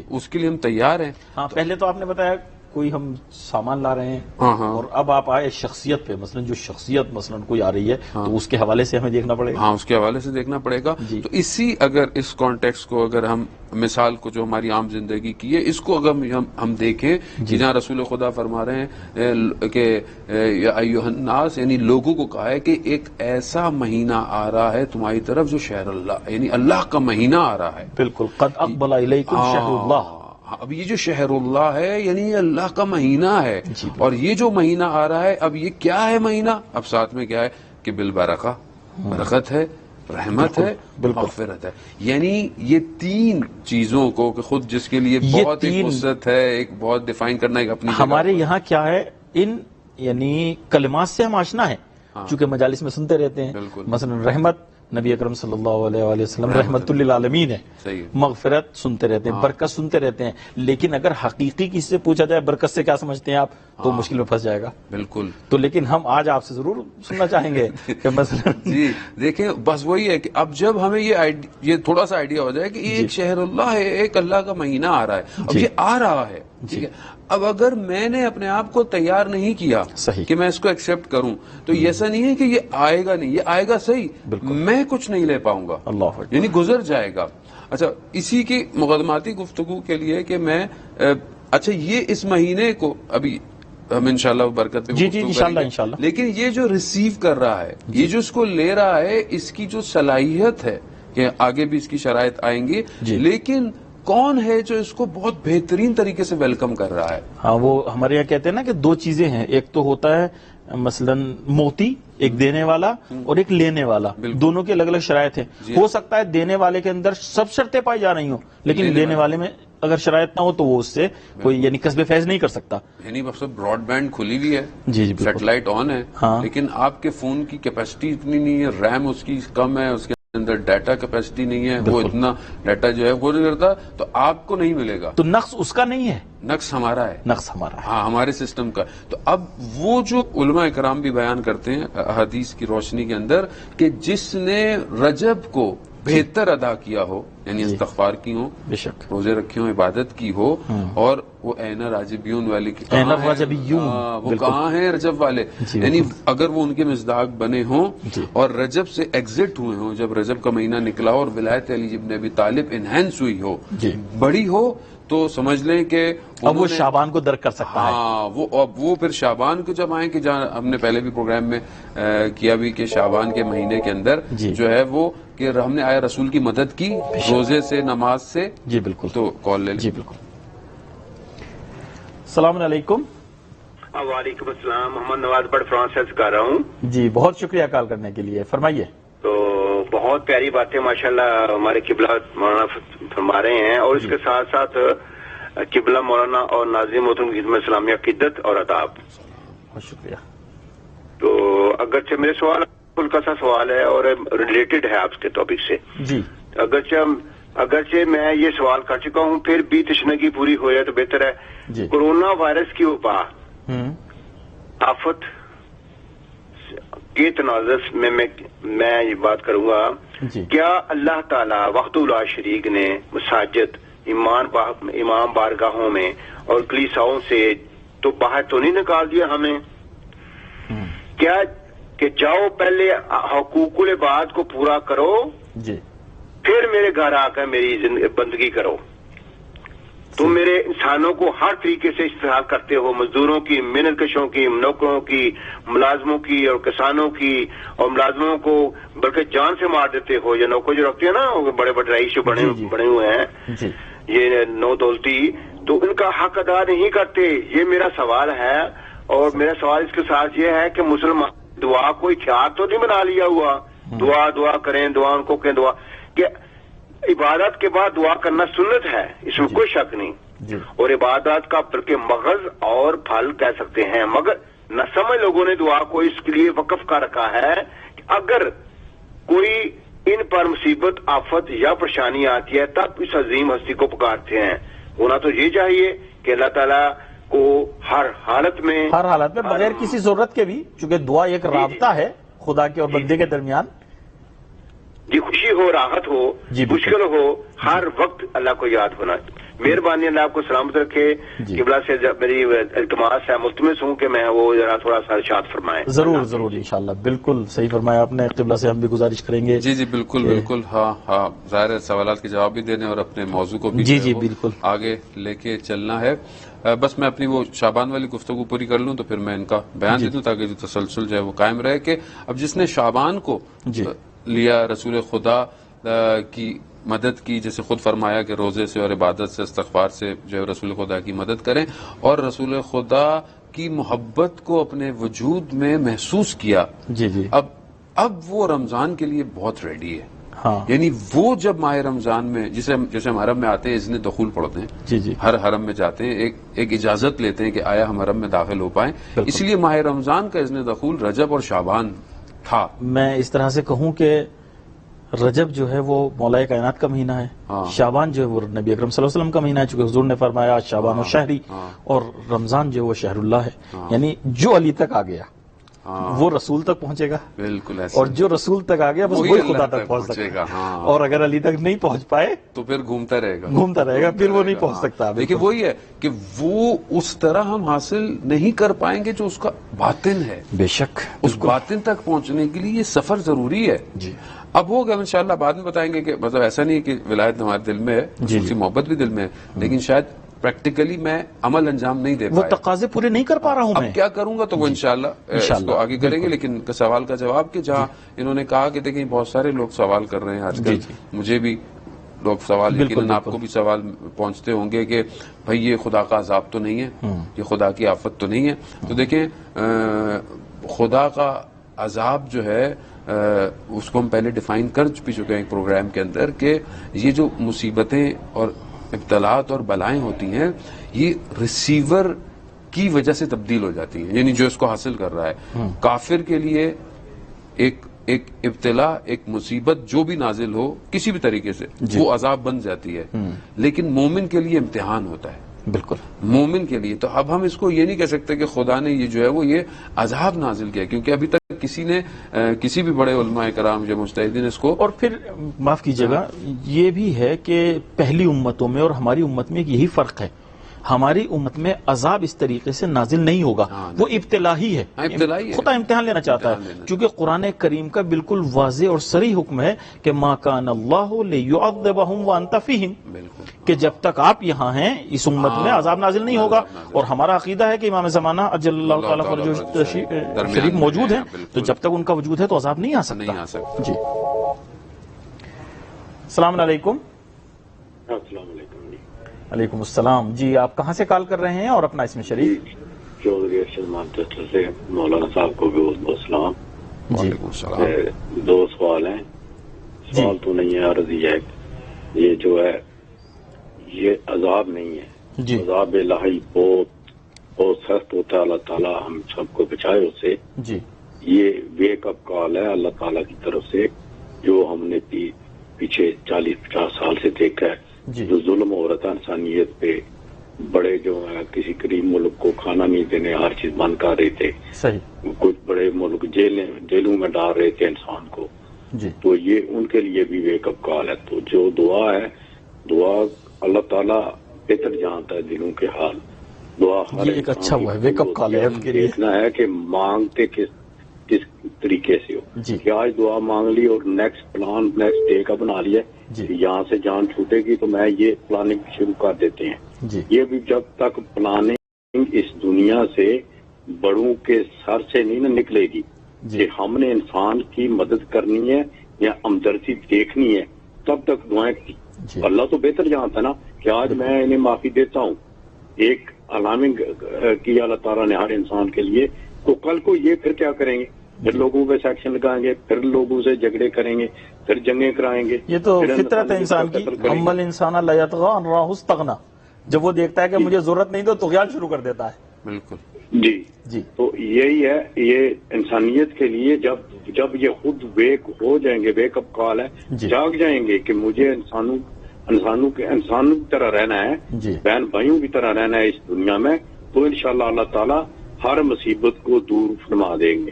اس کے لیے ہم تیار ہیں. ہاں پہلے تو آپ نے بتایا کوئی ہم سامان لا رہے ہیں اور اب آپ آئے شخصیت پہ، مثلا جو شخصیت مثلا کوئی آ رہی ہے تو اس کے حوالے سے ہمیں دیکھنا پڑے گا. ہاں اس کے حوالے سے دیکھنا پڑے گا. تو اسی اگر اس کانٹیکس کو اگر ہم مثال کو جو ہماری عام زندگی کی ہے اس کو اگر ہم دیکھیں کہ جہاں رسول خدا فرما رہے ہیں کہ یا ایھا الناس، یعنی لوگوں کو کہا ہے کہ ایک ایسا مہینہ آ رہا ہے تمہاری طرف جو شہر اللہ یعنی اللہ کا مہینہ آ رہا ہے. بالکل، قد اقبل الیکم شہر اللہ. اب یہ جو شہر اللہ ہے یعنی یہ اللہ کا مہینہ ہے، اور یہ جو مہینہ آ رہا ہے اب یہ کیا ہے مہینہ؟ اب ساتھ میں کیا ہے کہ بالبرکہ، برکت ہے، رحمت ہے، مغفرت ہے. یعنی یہ تین چیزوں کو کہ خود جس کے لیے بہت ایک وسعت ہے، ایک بہت ڈیفائن کرنا ایک اپنی ہمارے یہاں کیا ہے، ان یعنی کلمات سے ہم آشنا ہیں چونکہ مجالس میں سنتے رہتے ہیں. مثلا رحمت نبی اکرم صلی اللہ علیہ وآلہ وسلم رحمت للعالمین ہے، مغفرت سنتے رہتے ہیں، برکت سنتے رہتے ہیں. لیکن اگر حقیقی کسی سے پوچھا جائے برکت سے کیا سمجھتے ہیں آپ تو مشکل میں پھنس جائے گا. بالکل. تو لیکن ہم آج آپ سے ضرور سننا چاہیں گے کہ مثلا جی دیکھیں بس وہی ہے کہ اب جب ہمیں یہ تھوڑا سا آئیڈیا ہو جائے کہ یہ ایک شہر اللہ ہے، ایک اللہ کا مہینہ آ رہا ہے، اب یہ آ رہا ہے، ٹھیک ہے. اب اگر میں نے اپنے آپ کو تیار نہیں کیا کہ میں اس کو ایکسپٹ کروں تو ایسا نہیں ہے کہ یہ آئے گا نہیں، یہ آئے گا صحیح، میں کچھ نہیں لے پاؤں گا، یعنی گزر جائے گا. اچھا اسی کی مقدماتی گفتگو کے لیے کہ میں اچھا یہ اس مہینے کو ابھی ہم انشاءاللہ برکت پہ انشاءاللہ، لیکن یہ جو ریسیو کر رہا ہے، یہ جو اس کو لے رہا ہے، اس کی جو صلاحیت ہے کہ آگے بھی اس کی شرائط آئیں گی، لیکن کون ہے جو اس کو بہت بہترین طریقے سے ویلکم کر رہا ہے؟ ہاں، وہ ہمارے یہاں کہتے ہیں نا کہ دو چیزیں ہیں، ایک تو ہوتا ہے مثلا موتی، ایک دینے والا اور ایک لینے والا، دونوں کی الگ الگ شرائط ہیں. ہو سکتا ہے دینے والے کے اندر سب شرطیں پائی جا رہی ہوں، لیکن لینے والے میں اگر شرائط نہ ہو تو وہ اس سے کوئی یعنی کسب فیض نہیں کر سکتا. یعنی براڈ بینڈ کھلی ہوئی ہے، جی سیٹلائٹ آن ہے، لیکن آپ کے فون کی کیپیسٹی اتنی نہیں ہے، ریم اس کی کم ہے، اس کے اندر ڈیٹا کیپیسٹی نہیں ہے، وہ اتنا ڈیٹا جو ہے وہ نہیں کرتا، تو آپ کو نہیں ملے گا. تو نقص اس کا نہیں ہے، نقص ہمارا ہے، نقص ہمارا ہے. ہاں، ہمارے سسٹم کا. تو اب وہ جو علماء کرام بھی بیان کرتے ہیں احادیث کی روشنی کے اندر کہ جس نے رجب کو بہتر ادا کیا ہو، یعنی استغفار کی ہوں، بے شک روزے رکھے ہوں، عبادت کی ہو، اور وہ اینا راجبیون والے کی وہ کہاں ہیں رجب والے، یعنی اگر وہ ان کے مصداق بنے ہوں اور رجب سے ایگزٹ ہوئے ہوں، جب رجب کا مہینہ نکلا اور ولایت علی ابن ابی طالب انہینس ہوئی ہو، بڑی ہو، تو سمجھ لیں کہ اب وہ شعبان کو درک کر سکتا ہے. ہاں، وہ پھر شعبان کو جب آئیں کہ جہاں ہم نے پہلے بھی پروگرام میں کیا بھی کہ شعبان کے مہینے کے اندر جو ہے وہ کہ ہم نے آیا رسول کی مدد کی روزے سے، نماز سے. جی بالکل. تو کال لے لیں. جی بالکل. السلام علیکم. وعلیکم السلام. محمد نواز بٹ فرانس سے کر رہا ہوں. جی بہت شکریہ کال کرنے کے لیے، فرمائیے. تو بہت پیاری باتیں ماشاءاللہ ہمارے قبلہ مولانا فرما رہے ہیں، اور اس کے ساتھ ساتھ قبلہ مولانا اور ناظرین محترم کی خدمت اسلامی عقیدت اور اداب. بہت شکریہ. تو اگرچہ میرے سوال ہلکا سا سوال ہے اور ریلیٹڈ ہے آپ کے ٹاپک سے. جی. اگرچہ میں یہ سوال کر چکا ہوں، پھر بھی تشنگی پوری ہو جائے تو بہتر ہے. جی. کورونا وائرس کی وبا آفت کے تناظر میں یہ بات کروں گا، کیا اللہ تعالی وحدہ لا شریک نے مساجد، امام بارگاہوں میں اور کلیساؤں سے تو باہر تو نہیں نکال دیا ہمیں؟ کیا کہ جاؤ پہلے حقوق العباد کو پورا کرو، جی، پھر میرے گھر آ کر میری بندگی کرو. تم میرے انسانوں کو ہر طریقے سے استحصال کرتے ہو، مزدوروں کی، محنت کشوں کی، نوکروں کی، ملازموں کی اور کسانوں کی، اور ملازموں کو بلکہ جان سے مار دیتے ہو. یا نوکر جو رکھتے ہیں نا، بڑے بڑے رئیس جو بنے ہوئے ہیں، یہ نو دولتی، تو ان کا حق ادا نہیں کرتے. یہ میرا سوال ہے. اور میرا سوال اس کے ساتھ یہ ہے کہ مسلمان دعا کو ہتھیار تو نہیں بنا لیا ہوا، دعا کریں، دعا ان کو کہیں، دعا کہ عبادت کے بعد دعا کرنا سنت ہے، اس میں کوئی شک نہیں. اور عبادت کا بلکہ مغز اور پھل کہہ سکتے ہیں، مگر نہ سمجھ لوگوں نے دعا کو اس کے لیے وقف کر رکھا ہے کہ اگر کوئی ان پر مصیبت، آفت یا پریشانی آتی ہے تب اس عظیم ہستی کو پکارتے ہیں. ہونا تو یہ چاہیے کہ اللہ تعالیٰ کو ہر حالت میں بغیر کسی ضرورت کے بھی، چونکہ دعا ایک رابطہ ہے خدا کے اور بندے کے درمیان، جی، خوشی ہو، راحت ہو، مشکل ہو، ہر وقت اللہ کو یاد ہونا. مہربانی، اللہ آپ کو سلامت رکھے. قبلہ سے میری التماس ہے، ملتمس ہوں کہ میں وہ ذرا تھوڑا سا ارشاد فرمائیں. ضرور ضرور انشاءاللہ. بالکل صحیح فرمایا آپ نے. قبلہ سے ہم بھی گزارش کریں گے. جی بالکل بالکل. ہاں ظاہر ہے سوالات کے جواب بھی دینے اور اپنے موضوع کو بھی جی بالکل آگے لے کے چلنا ہے. بس میں اپنی وہ شعبان والی گفتگو پوری کر لوں تو پھر میں ان کا بیان دے دوں تاکہ جو تسلسل جو ہے وہ قائم رہے. کہ اب جس نے شعبان کو لیا، رسول خدا کی مدد کی، جیسے خود فرمایا کہ روزے سے اور عبادت سے، استغفار سے جو ہے رسول خدا کی مدد کریں، اور رسول خدا کی محبت کو اپنے وجود میں محسوس کیا. جی. اب وہ رمضان کے لیے بہت ریڈی ہے. ہاں، یعنی وہ جب ماہ رمضان میں جیسے ہم حرم میں آتے ہیں، اذن دخول پڑھتے ہیں. جی. ہر حرم میں جاتے ہیں، ایک اجازت لیتے ہیں کہ آیا ہم حرم میں داخل ہو پائیں. اس لیے ماہ رمضان کا اذن دخول رجب اور شعبان تھا. میں اس طرح سے کہوں کہ رجب جو ہے وہ مولا کائنات کا مہینہ ہے، شعبان جو ہے وہ نبی اکرم صلی اللہ علیہ وسلم کا مہینہ ہے، چونکہ حضور نے فرمایا شعبان و شہری، اور رمضان جو ہے وہ شہر اللہ ہے. یعنی جو علی تک آ گیا وہ رسول تک پہنچے گا. بالکل ایسا. اور جو رسول تک آ گیا بس وہی خدا تک پہنچ سکے گا. اور اگر علی تک نہیں پہنچ پائے تو پھر گھومتا رہے گا پھر وہ نہیں پہنچ سکتا. دیکھیے وہی ہے کہ وہ اس طرح ہم حاصل نہیں کر پائیں گے جو اس کا باطن ہے. بے شک اس باطن تک پہنچنے کے لیے یہ سفر ضروری ہے. جی. اب ہوگا انشاءاللہ بعد میں بتائیں گے کہ مطلب ایسا نہیں ہے کہ ولایت ہمارے دل میں ہے، خصوصی محبت بھی دل میں ہے، لیکن شاید پریکٹیکلی میں عمل انجام نہیں دے پایا، وہ تقاضے پورے نہیں کر پا رہا ہوں. اب کیا کروں گا تو وہ انشاءاللہ اس کو آگے کریں گے. لیکن سوال کا جواب کہ جہاں انہوں نے کہا کہ دیکھیں بہت سارے لوگ سوال کر رہے ہیں آج کل، مجھے بھی لوگ سوال بالکل یقیناً آپ کو بھی سوال پہنچتے ہوں گے کہ بھائی یہ خدا کا عذاب تو نہیں ہے، یہ خدا کی آفت تو نہیں ہے. تو دیکھیں خدا کا عذاب جو ہے اس کو ہم پہلے ڈیفائن کر بھی چکے ہیں ایک پروگرام کے اندر کہ یہ جو مصیبتیں اور ابتلاءات اور بلائیں ہوتی ہیں یہ ریسیور کی وجہ سے تبدیل ہو جاتی ہیں، یعنی جو اس کو حاصل کر رہا ہے. کافر کے لیے ایک ابتلا، ایک مصیبت جو بھی نازل ہو کسی بھی طریقے سے وہ عذاب بن جاتی ہے، لیکن مومن کے لیے امتحان ہوتا ہے. بالکل مومن کے لیے. تو اب ہم اس کو یہ نہیں کہہ سکتے کہ خدا نے یہ جو ہے وہ یہ عذاب نازل کیا، کیونکہ ابھی تک کسی نے کسی بھی بڑے علماء کرام جو مجتہدین اس کو. اور پھر معاف کیجیے گا یہ بھی ہے کہ پہلی امتوں میں اور ہماری امت میں یہی فرق ہے، ہماری امت میں عذاب اس طریقے سے نازل نہیں ہوگا، وہ ابتلا ہی ہے، خدا امتحان لینا چاہتا ہے. کیونکہ قرآن کریم کا بالکل واضح اور صریح حکم ہے کہ ما کان اللہ لیعذبہم وانت فیہم، کہ جب تک آپ یہاں ہیں اس امت میں عذاب نازل نہیں ہوگا. اور ہمارا عقیدہ ہے کہ امام زمانہ اجل اللہ تعالیٰ فرجہ شریف موجود ہیں، تو جب تک ان کا وجود ہے تو عذاب نہیں آ سکتا. جی السلام علیکم. السلام علیکم. وعلیکم السلام. جی آپ کہاں سے کال کر رہے ہیں اور اپنا اسم شریف؟ چودھری ارشد مانچسٹر سے. مولانا صاحب کو بھی بہت بہت سلام. وعلیکم السلام. دو سوال ہیں. سوال تو نہیں ہے، عرض یہ ہے یہ جو ہے یہ عذاب نہیں ہے، جی عذاب الہی بہت سخت ہوتا ہے. اللہ تعالیٰ ہم سب کو بچائے اس سے. جی یہ ویک اپ کال ہے اللہ تعالیٰ کی طرف سے، جو ہم نے پیچھے 40-50 سال سے دیکھا ہے جی جو ظلم ہو رہا تھا انسانیت پہ. بڑے جو ہیں کسی غریب ملک کو کھانا نہیں دینے، ہر چیز بند کر رہے تھے. صحیح. کچھ بڑے ملک جیلوں میں ڈال رہے تھے انسان کو. جی تو یہ ان کے لیے بھی ویک اپ کال ہے. تو جو دعا ہے، دعا اللہ تعالیٰ بہتر جانتا ہے دلوں کے حال. دعا ہر یہ ایک اچھا ہوا ہے ویک اپ کال ہے آپ کے لیے. دیکھنا ہے کہ مانگتے کس طریقے سے ہو. جی کہ آج دعا مانگ لی اور نیکسٹ پلان نیکسٹ ڈے کا بنا لیا جی کہ یہاں سے جان چھوٹے گی تو میں یہ پلاننگ شروع کر دیتے ہیں. جی یہ بھی جب تک پلاننگ اس دنیا سے بڑوں کے سر سے نہیں نہ نکلے گی کہ ہم نے انسان کی مدد کرنی ہے یا ہمدردی دیکھنی ہے، تب تک دعائیں کی. اللہ تو بہتر جانتا نا کہ آج میں انہیں معافی دیتا ہوں، ایک علامنگ کی اللہ تعالیٰ نے ہر انسان کے لیے. تو کل کو یہ پھر کیا کریں گے؟ پھر لوگوں پہ سیکشن لگائیں گے، پھر لوگوں سے جھگڑے کریں گے، پھر جنگیں کرائیں گے. یہ تو فطرت ہے انسان کی. اما الانسان لا یطغی ان رآہ استغنی، جب وہ دیکھتا ہے کہ مجھے ضرورت نہیں تو طغیان شروع کر دیتا ہے. بالکل. جی تو یہی ہے یہ انسانیت کے لیے. جب یہ خود ویک ہو جائیں گے، ویک اپ کال ہے، جاگ جائیں گے کہ مجھے انسانوں کی طرح رہنا ہے، بہن بھائیوں کی طرح رہنا ہے اس دنیا میں، تو انشاءاللہ اللہ تعالیٰ ہر مصیبت کو دور فرما دیں گے.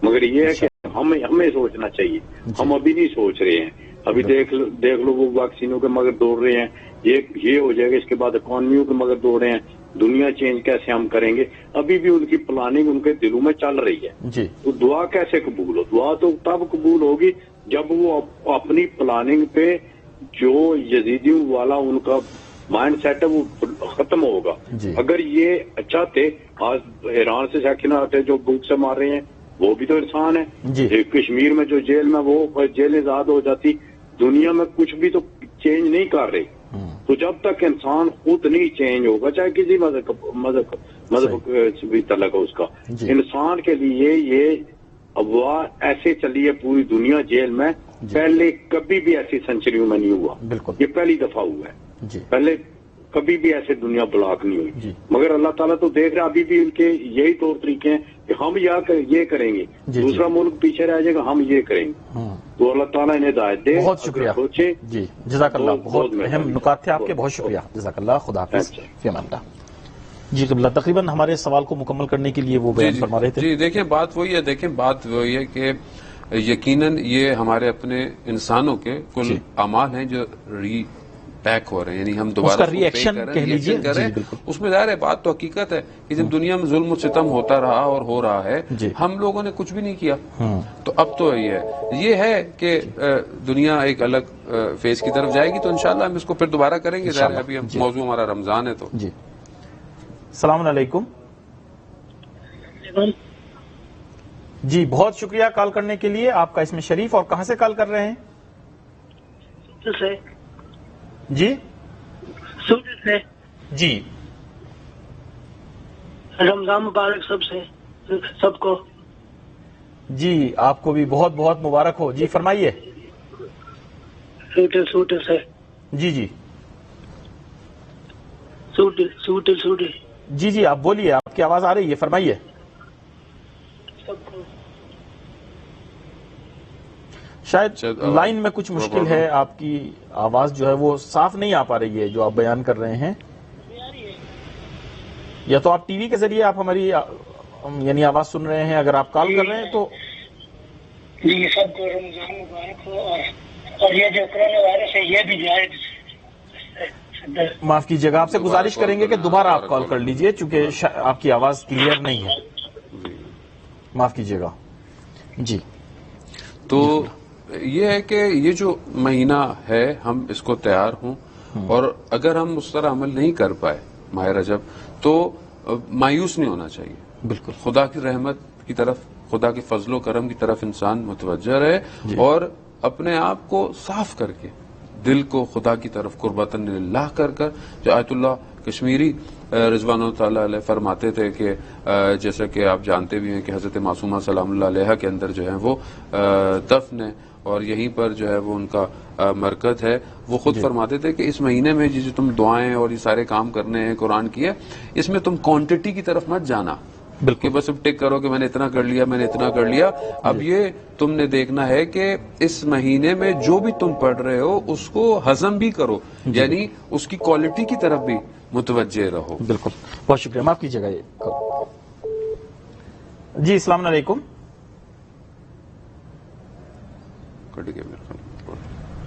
مگر یہ ہے کہ ہمیں سوچنا چاہیے. ہم ابھی نہیں سوچ رہے ہیں. ابھی دیکھ لو وہ ویکسینوں کے مگر دوڑ رہے ہیں، یہ ہو جائے گا، اس کے بعد اکانومیوں کے مگر دوڑ رہے ہیں، دنیا چینج کیسے ہم کریں گے. ابھی بھی ان کی پلاننگ ان کے دلوں میں چل رہی ہے. تو دعا کیسے قبول ہو؟ دعا تو تب قبول ہوگی جب وہ اپنی پلاننگ پہ جو یزیدیوں والا ان کا مائنڈ سیٹ ہے وہ ختم ہوگا. اگر یہ اچھا تھے، آج ایران سے سیکشن آتے جو بھوک سے مار رہے ہیں وہ بھی تو انسان ہے. کشمیر میں جو جیل میں وہ جیل آزاد ہو جاتی. دنیا میں کچھ بھی تو چینج نہیں کر رہے. تو جب تک انسان خود نہیں چینج ہوگا، چاہے کسی مذہب بھی تعلق ہو اس کا، انسان کے لیے یہ افواہ ایسے چلی ہے پوری دنیا جیل میں. پہلے کبھی بھی ایسی سینچریوں میں نہیں ہوا، یہ پہلی دفعہ ہوا ہے. پہلے کبھی بھی ایسے دنیا بلاک نہیں ہوئی. مگر اللہ تعالیٰ تو دیکھ رہا ابھی بھی ان کے یہی طور طریقے ہیں کہ ہم یہ کریں گے، دوسرا ملک پیچھے رہ جائے گا، ہم یہ کریں گے. تو اللہ تعالیٰ انہیں ہدایت دے. بہت شکریہ. سوچے. جی جزاک اللہ، بہت اہم نکات تھے آپ کے. بہت شکریہ. جزاک اللہ. خدا حافظ. فی امان اللہ. جی قبلہ تقریباً ہمارے سوال کو مکمل کرنے کے لیے وہ بیان فرما رہے تھے. جی دیکھیں بات وہی ہے کہ یقیناً یہ ہمارے اپنے انسانوں کے کل اعمال ہیں جو ری پیک ہو رہے ہیں، یعنی ہم دوبارہ ری ایکشن کہہ لیجیے. اس میں ظاہر ہے بات تو حقیقت ہے کہ جب دنیا میں ظلم و ستم ہوتا رہا اور ہو رہا ہے، ہم لوگوں نے کچھ بھی نہیں کیا. تو اب تو یہ ہے کہ دنیا ایک الگ فیز کی طرف جائے گی، تو انشاءاللہ ہم اس کو پھر دوبارہ کریں گے. ظاہر ہے ابھی موضوع ہمارا رمضان ہے. تو جی السلام علیکم. جی بہت شکریہ کال کرنے کے لیے. آپ کا اسم شریف اور کہاں سے کال کر رہے ہیں؟ جی سعودی سے جی رمضان مبارک سب کو. جی آپ کو بھی بہت بہت مبارک ہو. جی فرمائیے. سوٹل سے. جی جی سوٹل جی جی آپ بولیے, آپ کی آواز آ رہی ہے, فرمائیے. سب کو شاید لائن میں کچھ مشکل ہے, آپ کی آواز جو ہے وہ صاف نہیں آ پا رہی ہے جو آپ بیان کر رہے ہیں. یا تو آپ ٹی وی کے ذریعے آپ ہماری یعنی آواز سن رہے ہیں, اگر آپ کال کر رہے ہیں تو. جی سب کو رمضان مبارک ہو, اور یہ جو کرونا وائرس ہے یہ بھی جائے. معاف کیجیے گا, آپ سے گزارش کریں گے کہ دوبارہ آپ کال کر لیجئے چونکہ آپ کی آواز کلیئر نہیں ہے. معاف کیجیے گا. جی تو یہ ہے کہ یہ جو مہینہ ہے ہم اس کو تیار ہوں, اور اگر ہم اس طرح عمل نہیں کر پائے ماہ رجب تو مایوس نہیں ہونا چاہیے. بالکل خدا کی رحمت کی طرف, خدا کے فضل و کرم کی طرف انسان متوجہ رہے, اور اپنے آپ کو صاف کر کے دل کو خدا کی طرف قربتاً للہ کر کر, جو آیت اللہ کشمیری رضوان اللہ تعالیٰ علیہ فرماتے تھے کہ جیسا کہ آپ جانتے بھی ہیں کہ حضرت معصومہ سلام اللہ علیہ کے اندر جو ہے وہ دفن ہے, اور یہیں پر جو ہے وہ ان کا مرکز ہے. وہ خود فرماتے تھے کہ اس مہینے میں جو تم دعائیں اور یہ سارے کام کرنے ہیں قرآن کی ہے, اس میں تم کوانٹٹی کی طرف مت جانا کہ بس اب ٹک کرو کہ میں نے اتنا کر لیا, میں نے اتنا کر لیا. اب یہ تم نے دیکھنا ہے کہ اس مہینے میں جو بھی تم پڑھ رہے ہو اس کو ہضم بھی کرو, یعنی اس کی کوالٹی کی طرف بھی متوجہ رہو. بالکل, بہت شکریہ. معاف کیجیے گا. جی السلام علیکم.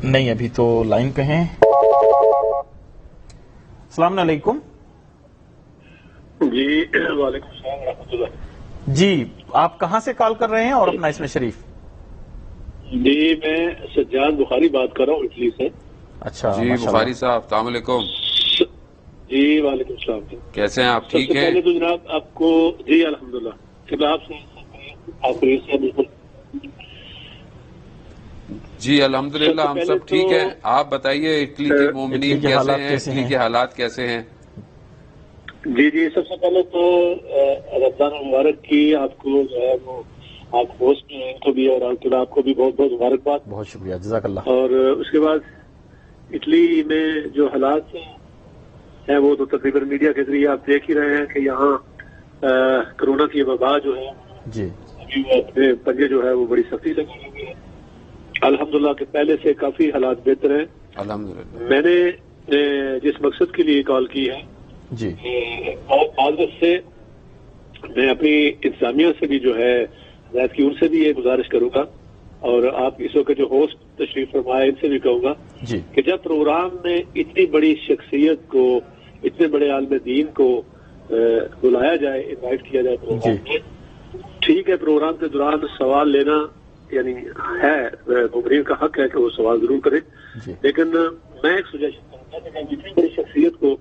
نہیں ابھی تو لائن پہ ہیں. السلام علیکم. جی وعلیکم السلام ورحمۃ اللہ. جی آپ کہاں سے کال کر رہے ہیں اور اپنا اسم شریف؟ جی میں سجاد بخاری بات کر رہا ہوں اٹلی سے. اچھا جی بخاری صاحب السلام علیکم. جی وعلیکم السلام. کیسے ہیں آپ, ٹھیک ہیں؟ پہلے تو جناب آپ کو جی الحمدللہ کہ آپ سے بالکل. جی الحمدللہ ہم سب ٹھیک ہیں. آپ بتائیے اٹلی کے مومنین کیسے ہیں, اٹلی کے حالات کیسے ہیں؟ جی جی سب سے پہلے تو رمضان مبارک کی آپ کو جو ہے وہ آپ ہوسٹ ہیں ان کو بھی, اور آپ کو بھی بہت بہت مبارکباد. بہت شکریہ, جزاک اللہ. اور اس کے بعد اٹلی میں جو حالات ہیں وہ تو تقریباً میڈیا کے ذریعے آپ دیکھ ہی رہے ہیں کہ یہاں کرونا کی وبا جو ہے جی ابھی وہ اپنے پنجے جو ہے وہ بڑی سختی سے کر رہی ہے. الحمدللہ کہ پہلے سے کافی حالات بہتر ہیں الحمدللہ. میں نے جس مقصد کے لیے کال کی ہے جی معذرت سے میں اپنی انتظامیہ سے بھی جو ہے ہدایت کی ان سے بھی یہ گزارش کروں گا, اور آپ اس وقت جو ہوسٹ تشریف فرمائے ان سے بھی کہوں گا جی کہ جب پروگرام میں اتنی بڑی شخصیت کو, اتنے بڑے عالم دین کو بلایا جائے, انوائٹ کیا جائے پروگرام میں, ٹھیک ہے پروگرام کے دوران سوال لینا یعنی ہے, مبرین کا حق ہے کہ وہ سوال ضرور کرے, لیکن میں ایک سجیشن کروں گا کہ جب اتنی بڑی شخصیت کو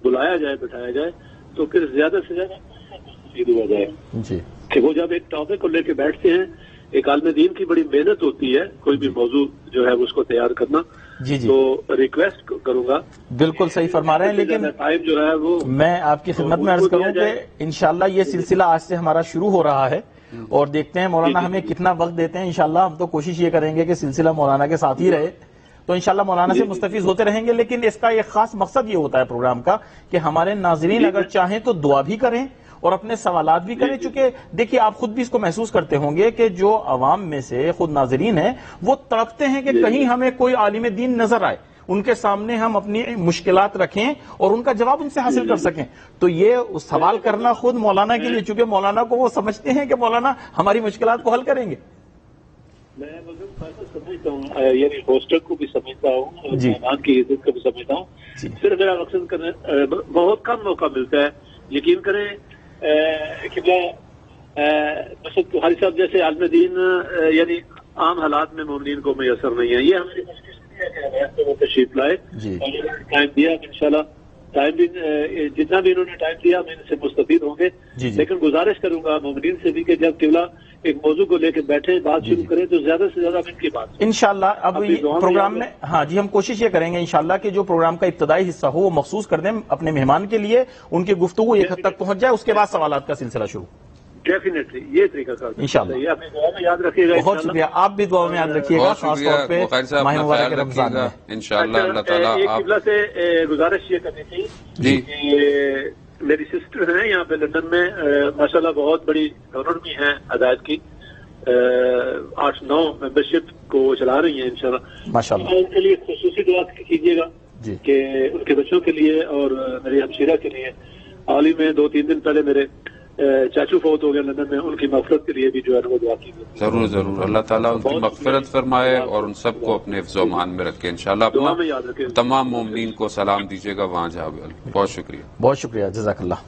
بلایا جائے, بٹھایا جائے, تو پھر زیادہ سے زیادہ مفید ہوا جائے جی کہ وہ جب ایک ٹاپک کو لے کے بیٹھتے ہیں, ایک عالم دین کی بڑی محنت ہوتی ہے کوئی بھی موضوع جو ہے اس کو تیار کرنا. جی جی تو ریکویسٹ کروں گا. بالکل صحیح فرما رہے ہیں, لیکن ٹائم جو ہے وہ میں آپ کی خدمت میں عرض کروں کہ انشاءاللہ یہ سلسلہ آج سے ہمارا شروع ہو رہا ہے, اور دیکھتے ہیں مولانا ہمیں کتنا وقت دیتے ہیں. انشاءاللہ ہم تو کوشش یہ کریں گے کہ سلسلہ مولانا کے ساتھ ہی رہے, تو انشاءاللہ مولانا سے مستفیض ہوتے رہیں گے. لیکن اس کا ایک خاص مقصد یہ ہوتا ہے پروگرام کا کہ ہمارے ناظرین اگر چاہیں تو دعا بھی کریں اور اپنے سوالات بھی کریں, چونکہ دیکھیے آپ خود بھی اس کو محسوس کرتے ہوں گے کہ جو عوام میں سے خود ناظرین ہیں وہ تڑپتے ہیں کہ کہیں ہمیں کوئی عالم دین نظر آئے, ان کے سامنے ہم اپنی مشکلات رکھیں اور ان کا جواب ان سے حاصل کر سکیں. تو یہ سوال کرنا خود مولانا کے لیے, چونکہ مولانا کو وہ سمجھتے ہیں کہ مولانا ہماری مشکلات کو حل کریں گے. میں سمجھتا ہوں یعنی ہوسٹر کو بھی سمجھتا ہوں, مہمان کی عزت کو بھی سمجھتا ہوں. صرف میرا مقصد کرنے بہت کم موقع ملتا ہے, یقین کریں کہ حاجی صاحب جیسے عالم دین یعنی عام حالات میں مومنین کو میسر نہیں ہے. یہ ہماری وہ تشریف لائے, ٹائم دیا, انشاءاللہ ٹائم بھی جتنا بھی انہوں نے ٹائم دیا ہم ان سے مستفید ہوں گے. لیکن گزارش کروں گا مومنین سے بھی کہ جب قبلہ ایک موضوع کو لے کے بیٹھے بات شروع کریں تو زیادہ سے زیادہ ان کی بات انشاءاللہ اب پروگرام میں ہاں جی ہم کوشش یہ کریں گے انشاءاللہ کہ جو پروگرام کا ابتدائی حصہ ہو وہ مخصوص کر دیں اپنے مہمان کے لیے، ان کی گفتگو ایک حد تک پہنچ جائے، اس کے بعد سوالات کا سلسلہ شروع. ڈیفینیٹلی یہ طریقہ کار انشاءاللہ. یہ اپنی دعا میں یاد رکھیے گا. بہت شکریہ، آپ بھی دعا میں یاد رکھیے گا، خاص طور پہ ماہ مبارک رمضان میں انشاءاللہ. اللہ تعالیٰ ایک قبلہ سے گزارش یہ کرنی تھی جی کہ میری سسٹر ہیں یہاں پہ لندن میں، ماشاءاللہ بہت بڑی ڈونر بھی ہیں ہدایت کی، 8-9 ممبرشپ کو چلا رہی ہیں انشاءاللہ. ماشاءاللہ. ان کے لیے خصوصی دعا کیجیے گا جی کہ ان کے بچوں کے لیے اور میری ہمشیرہ کے لیے. حال ہی میں 2-3 دن پہلے میرے چاچو فوت ہو گئے لندن میں، ان کی مغفرت کے لیے بھی جو ہے وہ دعا کیجیے. ضرور ضرور، اللہ تعالیٰ ان کی مغفرت فرمائے اور ان سب کو اپنے حفظ و امان میں رکھے انشاءاللہ. دعا میں یاد رکھیں. تمام مومنین کو سلام دیجیے گا وہاں جہاں بھی. بہت شکریہ. بہت شکریہ، جزاک اللہ.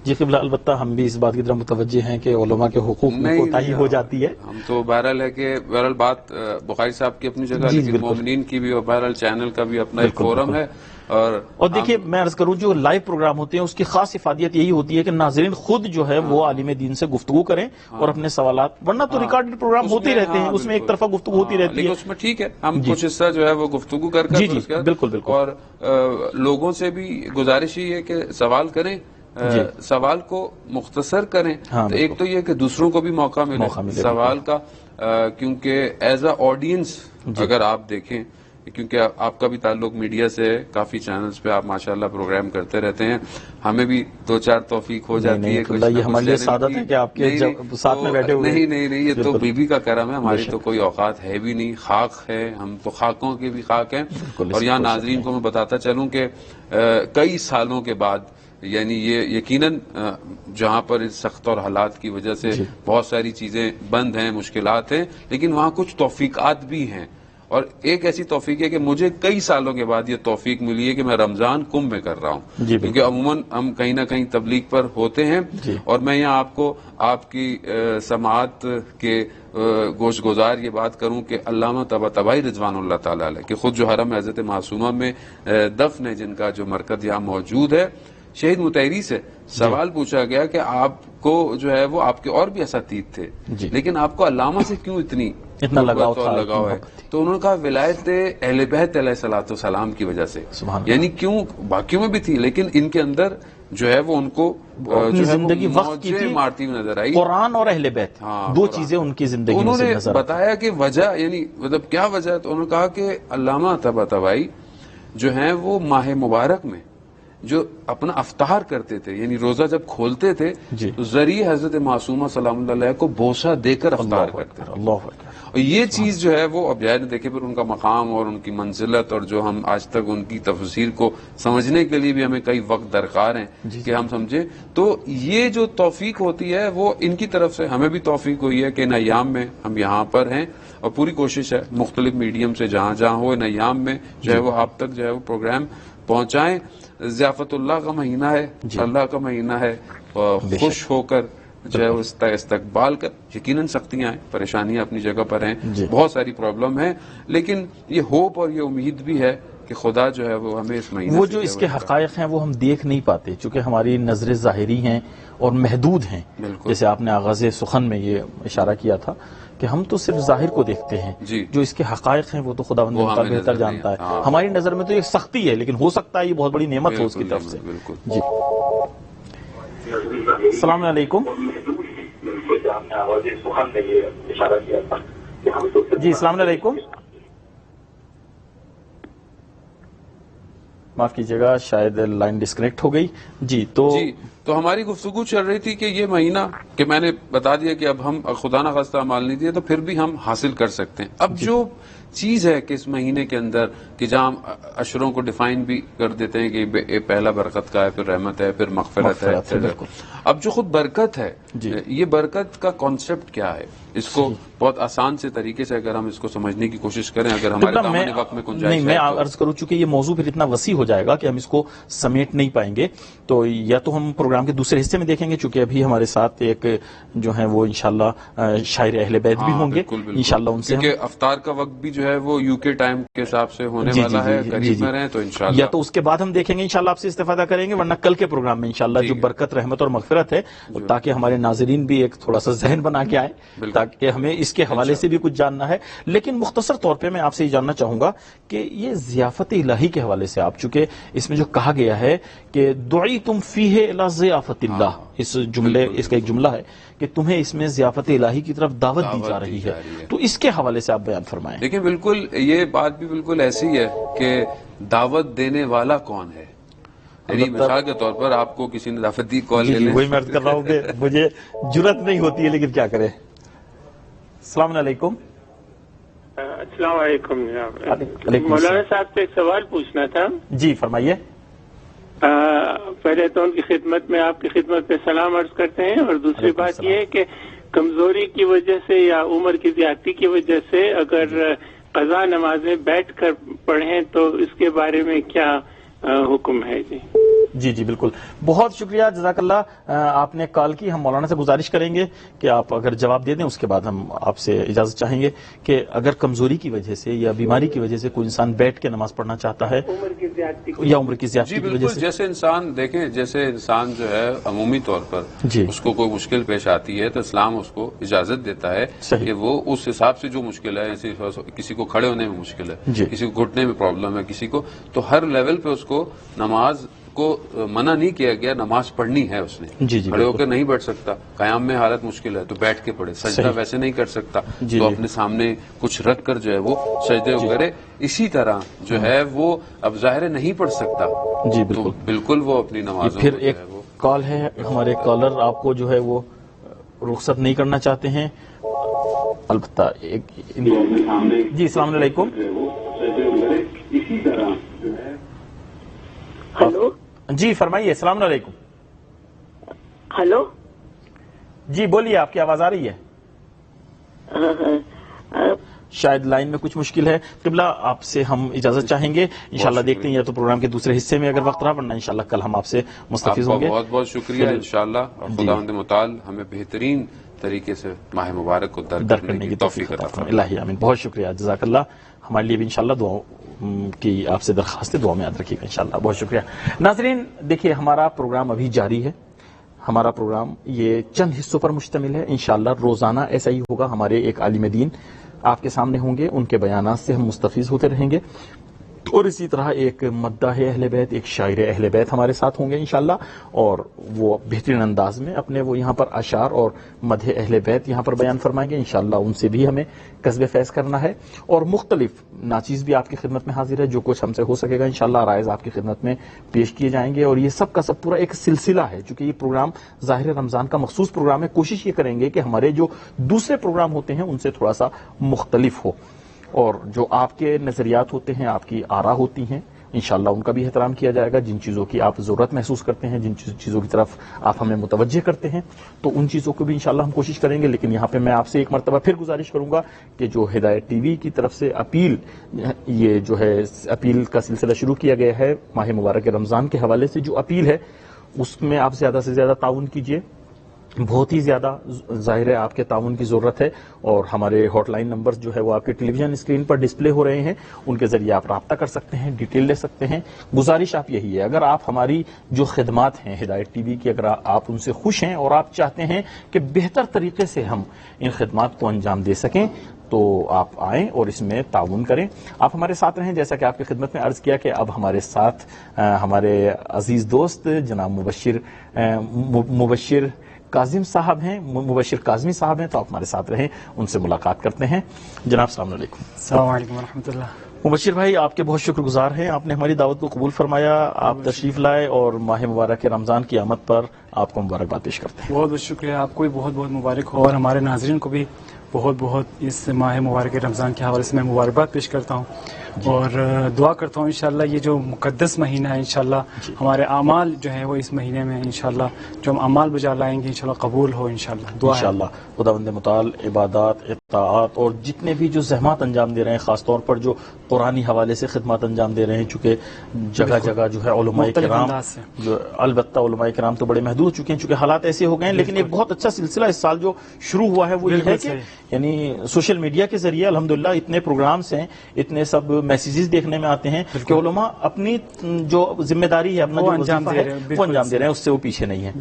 جی قبلہ، البتہ ہم بھی اس بات کی طرف متوجہ ہیں کہ علماء کے حقوق میں کوتاہی ہو جاتی ہے. ہم تو بہرحال ہے کہ بہرحال بات بخاری صاحب کی اپنی جگہ، لیکن مومنین کی بھی اور بہرحال چینل کا بھی اپنا ایک فورم ہے. اور دیکھیے میں عرض کروں جو لائیو پروگرام ہوتے ہیں اس کی خاص افادیت یہی ہوتی ہے کہ ناظرین خود جو ہے وہ عالم دین سے گفتگو کریں اور اپنے سوالات، ورنہ تو ریکارڈڈ پروگرام ہوتے ہی رہتے ہیں، اس میں ایک طرفہ گفتگو ہوتی رہتی ہے. لیکن اس میں ٹھیک ہے ہم کچھ حصہ جو ہے وہ گفتگو کر جی جی بالکل بالکل. اور لوگوں سے بھی گزارش ہی ہے کہ سوال کریں، سوال کو مختصر کریں. ایک تو یہ کہ دوسروں کو بھی موقع ملے سوال کا، کیونکہ ایز اے آڈینس اگر آپ دیکھیں، کیونکہ آپ کا بھی تعلق میڈیا سے ہے، کافی چینلز پہ آپ ماشاءاللہ پروگرام کرتے رہتے ہیں، ہمیں بھی 2-4 توفیق ہو جاتی ہے. یہ ہمارے لیے سعادت ہے کہ آپ کے ساتھ میں بیٹھے ہوئے. نہیں یہ تو بی بی کا کرم ہے، ہماری تو کوئی اوقات ہے بھی نہیں، خاک ہے، ہم تو خاکوں کے بھی خاک ہیں. اور یہاں ناظرین کو میں بتاتا چلوں کہ کئی سالوں کے بعد، یعنی یہ یقیناً جہاں پر اس سخت اور حالات کی وجہ سے بہت ساری چیزیں بند ہیں، مشکلات ہیں، لیکن وہاں کچھ توفیقات بھی ہیں. اور ایک ایسی توفیق ہے کہ مجھے کئی سالوں کے بعد یہ توفیق ملی ہے کہ میں رمضان کمبھ میں کر رہا ہوں، کیونکہ عموماً ہم کہیں نہ کہیں تبلیغ پر ہوتے ہیں. اور میں یہاں آپ کو آپ کی سماعت کے گوش گزار یہ بات کروں کہ علامہ طباطبائی رضوان اللہ تعالیٰ علیہ کہ خود جو حرم حضرت معصومہ میں دفن ہے، جن کا جو مرکز یہاں موجود ہے، شہید متحری سے سوال پوچھا گیا کہ آپ کو جو ہے وہ آپ کے اور بھی اساتید تھے، لیکن آپ کو علامہ سے کیوں اتنا لگاؤ ہے؟ تو انہوں نے کہا ولایت اہل بیت علیہ الصلوۃ والسلام کی وجہ سے، یعنی کیوں باقیوں میں بھی تھی لیکن ان کے اندر جو ہے وہ ان کو زندگی وقت کی تھی مارتی ہوئی نظر آئی. قرآن اور اہل بیت دو چیزیں ان کی زندگی میں نظر آئی. انہوں نے بتایا کہ وجہ، یعنی مطلب کیا وجہ ہے، تو انہوں نے کہا کہ علامہ طباطبائی جو ہیں وہ ماہ مبارک میں جو اپنا افطار کرتے تھے، یعنی روزہ جب کھولتے تھے تو ذریعہ حضرت معصومہ سلام اللہ علیہ کو بوسہ دے کر افطار کرتے تھے. اور یہ چیز جو ہے وہ اب ظاہر دیکھیں پھر ان کا مقام اور ان کی منزلت، اور جو ہم آج تک ان کی تفسیر کو سمجھنے کے لیے بھی ہمیں کئی وقت درکار ہیں کہ ہم سمجھیں. تو یہ جو توفیق ہوتی ہے وہ ان کی طرف سے ہمیں بھی توفیق ہوئی ہے کہ ان ایام میں ہم یہاں پر ہیں، اور پوری کوشش ہے مختلف میڈیم سے جہاں ہو ان ایام میں جو ہے وہ آپ تک جو ہے وہ پروگرام پہنچائیں. ضیافت اللہ کا مہینہ ہے، اللہ کا مہینہ ہے، خوش ہو کر جو ہے اس کا استقبال کر. یقیناً سختیاں ہیں، پریشانیاں اپنی جگہ پر ہیں، بہت ساری پرابلم ہیں، لیکن یہ ہوپ اور یہ امید بھی ہے کہ خدا جو ہے وہ ہمیں اس مہینے وہ جو اس کے حقائق ہیں وہ ہم دیکھ نہیں پاتے چونکہ ہماری نظر ظاہری ہیں اور محدود ہیں. جیسے آپ نے آغاز سخن میں یہ اشارہ کیا تھا کہ ہم تو صرف ظاہر کو دیکھتے ہیں، جو اس کے حقائق ہیں وہ تو خداوند بہتر جانتا ہے. ہماری نظر میں تو یہ سختی ہے، لیکن ہو سکتا ہے یہ بہت بڑی نعمت ہو اس کی طرف سے. جی السلام علیکم. جی السلام علیکم. معاف کیجیے گا شاید لائن ڈسکنیکٹ ہو گئی. جی تو ہماری گفتگو چل رہی تھی کہ یہ مہینہ کہ میں نے بتا دیا کہ اب ہم خدا نہ خواستہ مال نہیں دیا تو پھر بھی ہم حاصل کر سکتے ہیں. اب جو چیز ہے کہ اس مہینے کے اندر کہ جہاں ہم اشروں کو ڈیفائن بھی کر دیتے ہیں کہ پہلا برکت کا ہے، پھر رحمت ہے، پھر مغفرت ہے. اب جو خود برکت ہے، یہ برکت کا کانسیپٹ کیا ہے، اس کو بہت آسان سے طریقے سے اگر ہم اس کو سمجھنے کی کوشش کریں، اگر ہمارے دامن وقت میں گنجائش ہے. میں عرض کروں چونکہ یہ موضوع پھر اتنا وسیع ہو جائے گا کہ ہم اس کو سمیٹ نہیں پائیں گے، تو یا تو ہم پروگرام کے دوسرے حصے میں دیکھیں گے، چونکہ ابھی ہمارے ساتھ ایک جو ہیں وہ انشاءاللہ شاعر اہل بیت بھی ہوں گے انشاءاللہ ان سے افطار کا وقت بھی جو جو ہے وہ UK ٹائم کے حساب سے ہونے والا ہے، قریب میں رہیں تو انشاءاللہ، یا تو اس کے بعد ہم دیکھیں گے انشاءاللہ آپ سے استفادہ کریں گے، ورنہ کل کے پروگرام میں انشاءاللہ جو برکت، رحمت اور مغفرت ہے، تاکہ ہمارے ناظرین بھی ایک تھوڑا سا ذہن بنا کے آئے، تاکہ ہمیں اس کے حوالے سے بھی کچھ جاننا ہے. لیکن مختصر طور پہ میں آپ سے یہ جاننا چاہوں گا کہ یہ ضیافت الہی کے حوالے سے آپ، چونکہ اس میں جو کہا گیا ہے کہ دعیتم فیہ الی ضیافت اللہ، اس کا ایک جملہ ہے کہ تمہیں اس میں ضیافت الہی کی طرف دعوت دی جا رہی ہے، تو اس کے حوالے سے آپ بیان فرمائیں. دیکھیں بالکل یہ بات بھی بالکل ایسی ہے کہ دعوت دینے والا کون ہے. یعنی مثال کے طور پر آپ کو کسی نے دعوت دی، کال لے لیں. وہی میں عرض کر رہا ہوں کہ مجھے جرأت نہیں ہوتی ہے، لیکن کیا کریں. السلام علیکم. السلام علیکم جناب. مولانا صاحب سے ایک سوال پوچھنا تھا. جی فرمائیے. پہلے تو ان کی خدمت میں آپ کی خدمت پہ سلام عرض کرتے ہیں، اور دوسری بات یہ ہے کہ کمزوری کی وجہ سے یا عمر کی زیادتی کی وجہ سے اگر قضا نمازیں بیٹھ کر پڑھیں تو اس کے بارے میں کیا حکم ہے؟ جی بالکل، بہت شکریہ، جزاک اللہ. آپ نے کال کی، ہم مولانا سے گزارش کریں گے کہ آپ اگر جواب دے دیں، اس کے بعد ہم آپ سے اجازت چاہیں گے کہ اگر کمزوری کی وجہ سے یا بیماری کی وجہ سے کوئی انسان بیٹھ کے نماز پڑھنا چاہتا ہے یا عمر کی زیادتی کی وجہ سے. جیسے انسان دیکھیں، جیسے انسان جو ہے عمومی طور پر اس کو کوئی مشکل پیش آتی ہے تو اسلام اس کو اجازت دیتا ہے کہ وہ اس حساب سے جو مشکل ہے، کسی کو کھڑے ہونے میں مشکل ہے، کسی کو گھٹنے میں پرابلم ہے، کسی کو، تو ہر لیول پہ اس کو نماز کو منع نہیں کیا گیا، نماز پڑھنی ہے اس نے. کھڑے ہو کے نہیں بیٹھ سکتا، قیام میں حالت مشکل ہے تو بیٹھ کے پڑھے، سجدہ ویسے نہیں کر سکتا تو اپنے سامنے کچھ رکھ کر جو ہے وہ سجدے کرے. اسی طرح جو ہے وہ اب ظاہر نہیں پڑھ سکتا، تو بالکل وہ اپنی نماز. پھر ایک کال ہے، ہمارے کالر آپ کو جو ہے وہ رخصت نہیں کرنا چاہتے ہیں، البتہ جی. السلام علیکم. اسی طرح ہلو جی فرمائیے. السلام علیکم. ہلو جی بولیے، آپ کی آواز آ رہی ہے؟ شاید لائن میں کچھ مشکل ہے. قبلہ آپ سے ہم اجازت چاہیں گے، انشاءاللہ دیکھتے ہیں یا تو پروگرام کے دوسرے حصے میں اگر وقت رہا، ورنہ انشاءاللہ کل ہم آپ سے مستفیض ہوں گے. بہت بہت شکریہ. انشاءاللہ خداوند متعال ہمیں بہترین طریقے سے ماہ مبارک کو درک کرنے کی توفیق عطا فرمائے. الہی آمین. بہت شکریہ، جزاک اللہ. ہمارے لیے بھی انشاءاللہ دعا کی آپ سے درخواست، دعا میں یاد رکھیے گا انشاءاللہ. بہت شکریہ. ناظرین دیکھیے، ہمارا پروگرام ابھی جاری ہے. ہمارا پروگرام یہ چند حصوں پر مشتمل ہے. انشاءاللہ روزانہ ایسا ہی ہوگا. ہمارے ایک عالم دین آپ کے سامنے ہوں گے، ان کے بیانات سے ہم مستفیض ہوتے رہیں گے، اور اسی طرح ایک مداح اہل بیت، ایک شاعر اہل بیت ہمارے ساتھ ہوں گے انشاءاللہ، اور وہ بہترین انداز میں اپنے وہ یہاں پر اشعار اور مدح اہل بیت یہاں پر بیان فرمائیں گے. انشاءاللہ ان سے بھی ہمیں قصب فیض کرنا ہے، اور مختلف ناچیز بھی آپ کی خدمت میں حاضر ہے. جو کچھ ہم سے ہو سکے گا انشاءاللہ رائز آپ کی خدمت میں پیش کیے جائیں گے، اور یہ سب کا سب پورا ایک سلسلہ ہے. چونکہ یہ پروگرام ظاہر رمضان کا مخصوص پروگرام ہے، کوشش یہ کریں گے کہ ہمارے جو دوسرے پروگرام ہوتے ہیں ان سے تھوڑا سا مختلف ہو، اور جو آپ کے نظریات ہوتے ہیں، آپ کی آرا ہوتی ہیں، انشاءاللہ ان کا بھی احترام کیا جائے گا. جن چیزوں کی آپ ضرورت محسوس کرتے ہیں، جن چیزوں کی طرف آپ ہمیں متوجہ کرتے ہیں، تو ان چیزوں کو بھی انشاءاللہ ہم کوشش کریں گے. لیکن یہاں پہ میں آپ سے ایک مرتبہ پھر گزارش کروں گا کہ جو ہدایت ٹی وی کی طرف سے اپیل، یہ جو ہے اپیل کا سلسلہ شروع کیا گیا ہے ماہ مبارک رمضان کے حوالے سے، جو اپیل ہے اس میں آپ زیادہ سے زیادہ تعاون کیجیے. بہت ہی زیادہ ظاہر ہے آپ کے تعاون کی ضرورت ہے، اور ہمارے ہاٹ لائن نمبرز جو ہے وہ آپ کے ٹیلی ویژن اسکرین پر ڈسپلے ہو رہے ہیں، ان کے ذریعے آپ رابطہ کر سکتے ہیں، ڈیٹیل لے سکتے ہیں. گزارش آپ یہی ہے، اگر آپ ہماری جو خدمات ہیں ہدایت ٹی وی کی، اگر آپ ان سے خوش ہیں اور آپ چاہتے ہیں کہ بہتر طریقے سے ہم ان خدمات کو انجام دے سکیں، تو آپ آئیں اور اس میں تعاون کریں. آپ ہمارے ساتھ رہیں. جیسا کہ آپ کی خدمت میں عرض کیا کہ اب ہمارے ساتھ ہمارے عزیز دوست جناب مبشر کاظم صاحب ہیں، مبشر کاظمی صاحب ہیں، تو آپ ہمارے ساتھ رہیں، ان سے ملاقات کرتے ہیں. جناب السلام علیکم. السلام علیکم ورحمۃ اللہ. مبشر بھائی آپ کے بہت شکر گزار ہیں، آپ نے ہماری دعوت کو قبول فرمایا، آپ تشریف لائے، اور ماہ مبارک رمضان کی آمد پر آپ کو مبارکباد پیش کرتے ہیں. بہت بہت شکریہ، آپ کو بھی بہت بہت مبارک ہو، اور ہمارے ناظرین کو بھی بہت بہت اس ماہ مبارک رمضان کے حوالے سے میں مبارکباد پیش کرتا ہوں، اور دعا کرتا ہوں انشاءاللہ یہ جو مقدس مہینہ ہے انشاءاللہ ہمارے اعمال جو ہیں وہ اس مہینے میں انشاءاللہ جو ہم اعمال بجا لائیں گے انشاءاللہ قبول ہو انشاءاللہ. دعا انشاءاللہ خداوند متعال عبادات، اطاعات، اور جتنے بھی جو زحمات انجام دے رہے ہیں، خاص طور پر جو قرآنی حوالے سے خدمات انجام دے رہے ہیں، چونکہ جگہ جگہ جو ہے علماء کرام، جو البتہ علماء کرام تو بڑے محدود ہو چکے ہیں چونکہ حالات ایسے ہو گئے ہیں، لیکن ایک بہت اچھا سلسلہ اس سال جو شروع ہوا ہے وہ یہ ہے کہ یعنی سوشل میڈیا کے ذریعے الحمدللہ اتنے پروگرامز ہیں، اتنے سب میسیجز دیکھنے میں آتے ہیں کہ علماء اپنی جو ذمہ داری ہے، اپنا جو وظیفہ ہے وہ انجام دے رہے ہیں، اس سے وہ پیچھے نہیں ہے.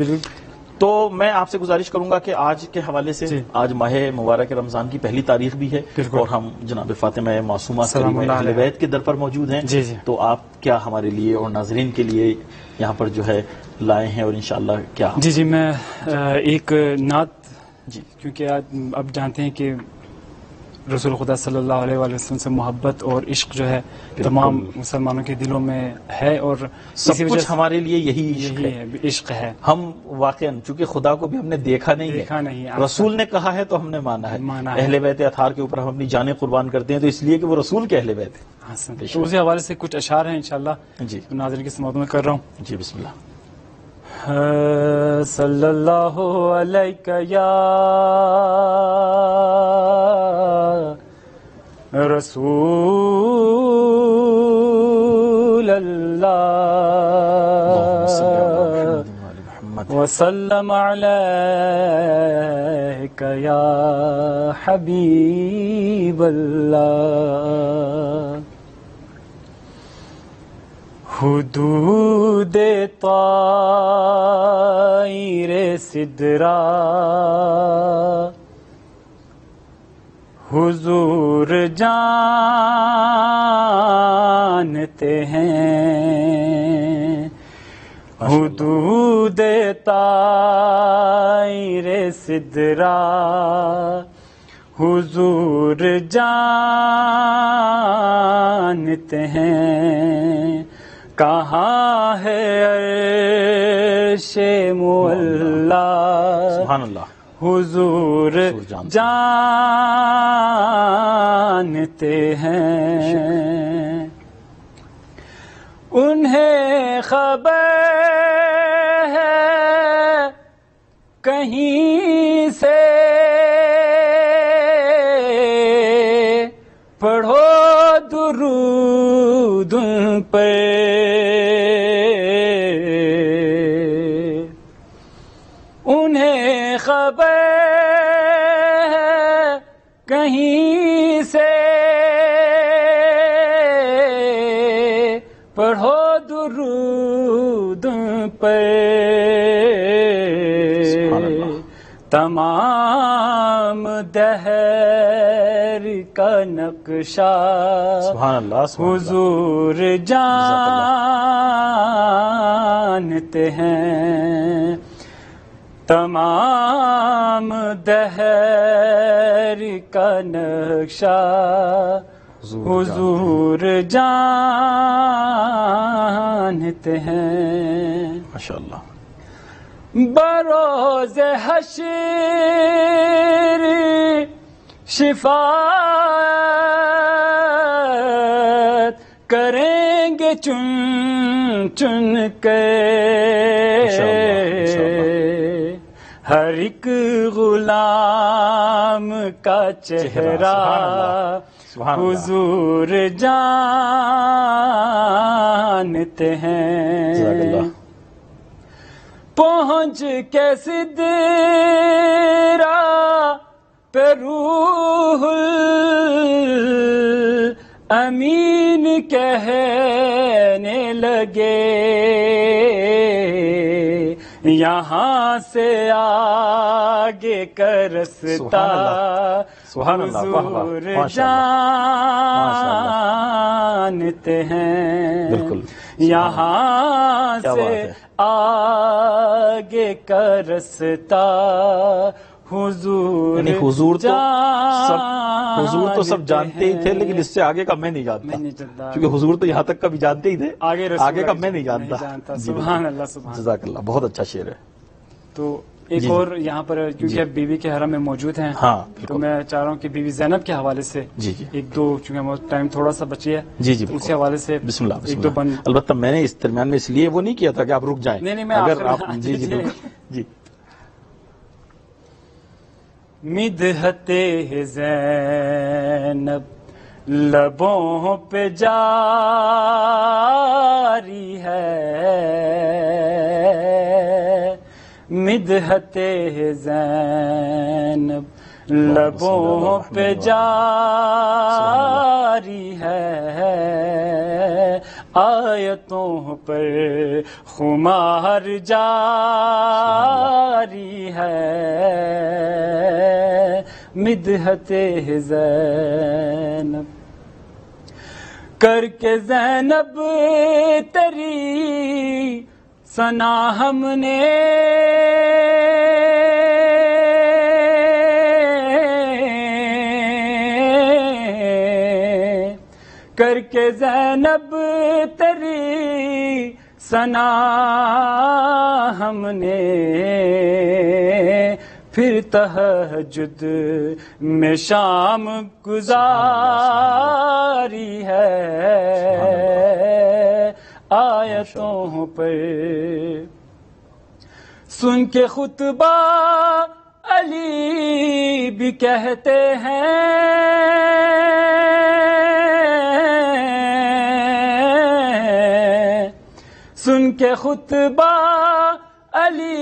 تو میں آپ سے گزارش کروں گا کہ آج کے حوالے سے آج ماہ مبارک رمضان کی پہلی تاریخ بھی ہے اور ہم جناب فاطمہ معصومہ اہل بیت کے در پر موجود ہیں، تو آپ کیا ہمارے لیے اور ناظرین کے لیے یہاں پر جو ہے لائے ہیں اور انشاءاللہ کیا؟ جی میں ایک نعت، کیونکہ اب جانتے ہیں کہ رسول خدا صلی اللہ علیہ وآلہ وسلم سے محبت اور عشق جو ہے تمام مسلمانوں کے دلوں میں ہے، اور سب کچھ ہمارے لیے یہی عشق ہے. ہم واقعا چونکہ خدا کو بھی ہم نے دیکھا نہیں ہے، رسول نے کہا ہے تو ہم نے مانا ہے. اہل بیت اطہار کے اوپر ہم اپنی جانیں قربان کرتے ہیں تو اس لیے کہ وہ رسول کے اہل بیت ہیں. تو اسی حوالے سے کچھ اشعار ہیں انشاءاللہ جی ناظرین کی سماعت میں کر رہا ہوں. جی بسم اللہ. صلی اللہ علیہ یا رسول اللہ وسلم علیک یا حبیب اللہ. حدود طائر سدرا حضور جانتے ہیں، حدود طائر سدرا حضور جانتے ہیں. کہاں ہے عرش معلا سبحان اللہ حضور جانتے ہیں. انہیں خبر ہے کہیں سے، پڑھو درود ان پہ. انہیں خبر ہے کہیں سے، پڑھو درود ان پہ. تمام دہر کا نقشہ سبحان اللہ حضور جانتے ہیں. تمام دہر کا نقشہ حضور جانتے ہیں. ماشاءاللہ. بروز حشر شفاعت کریں گے چن چن کے، ہر ایک غلام کا چہرہ حضور جانتے ہیں. پہنچ کے سدرا پہ روح الامین کہنے لگے، یہاں سے آگے کا رستہ حضور جانتے ہیں. بالکل یہاں سے آگے کا رستہ حضور، یعنی حضور تو سب جانتے ہی تھے، لیکن اس سے آگے کا میں نہیں جانتا، کیونکہ حضور تو یہاں تک کا بھی جانتے ہی تھے، آگے کا میں نہیں جانتا. سبحان اللہ سبحان جزاک اللہ. بہت اچھا شعر ہے. تو ایک اور یہاں پر کیونکہ بیوی کے حرم میں موجود ہیں، تو میں چاہ رہا ہوں کہ بیوی زینب کے حوالے سے ایک دو، چونکہ ٹائم تھوڑا سا بچی ہے اسی حوالے سے بسم اللہ. ایک دو بند. البتہ میں نے اس درمیان میں اس لیے وہ نہیں کیا تھا کہ آپ رک جائیں. نہیں میں اگر آپ جی مدحت زینب لبوں پہ جاری ہے، مدحت زینب لبوں پہ جاری ہے، آیتوں پر خمار جاری ہے، مدحت زینب کر کے زینب تیری ثنا ہم نے کر کے زینب تیری ثنا ہم نے، پھر تہجد میں شام گزاری ہے، آیتوں پر سن کے خطبہ علی بھی کہتے ہیں، سن کے خطبہ علی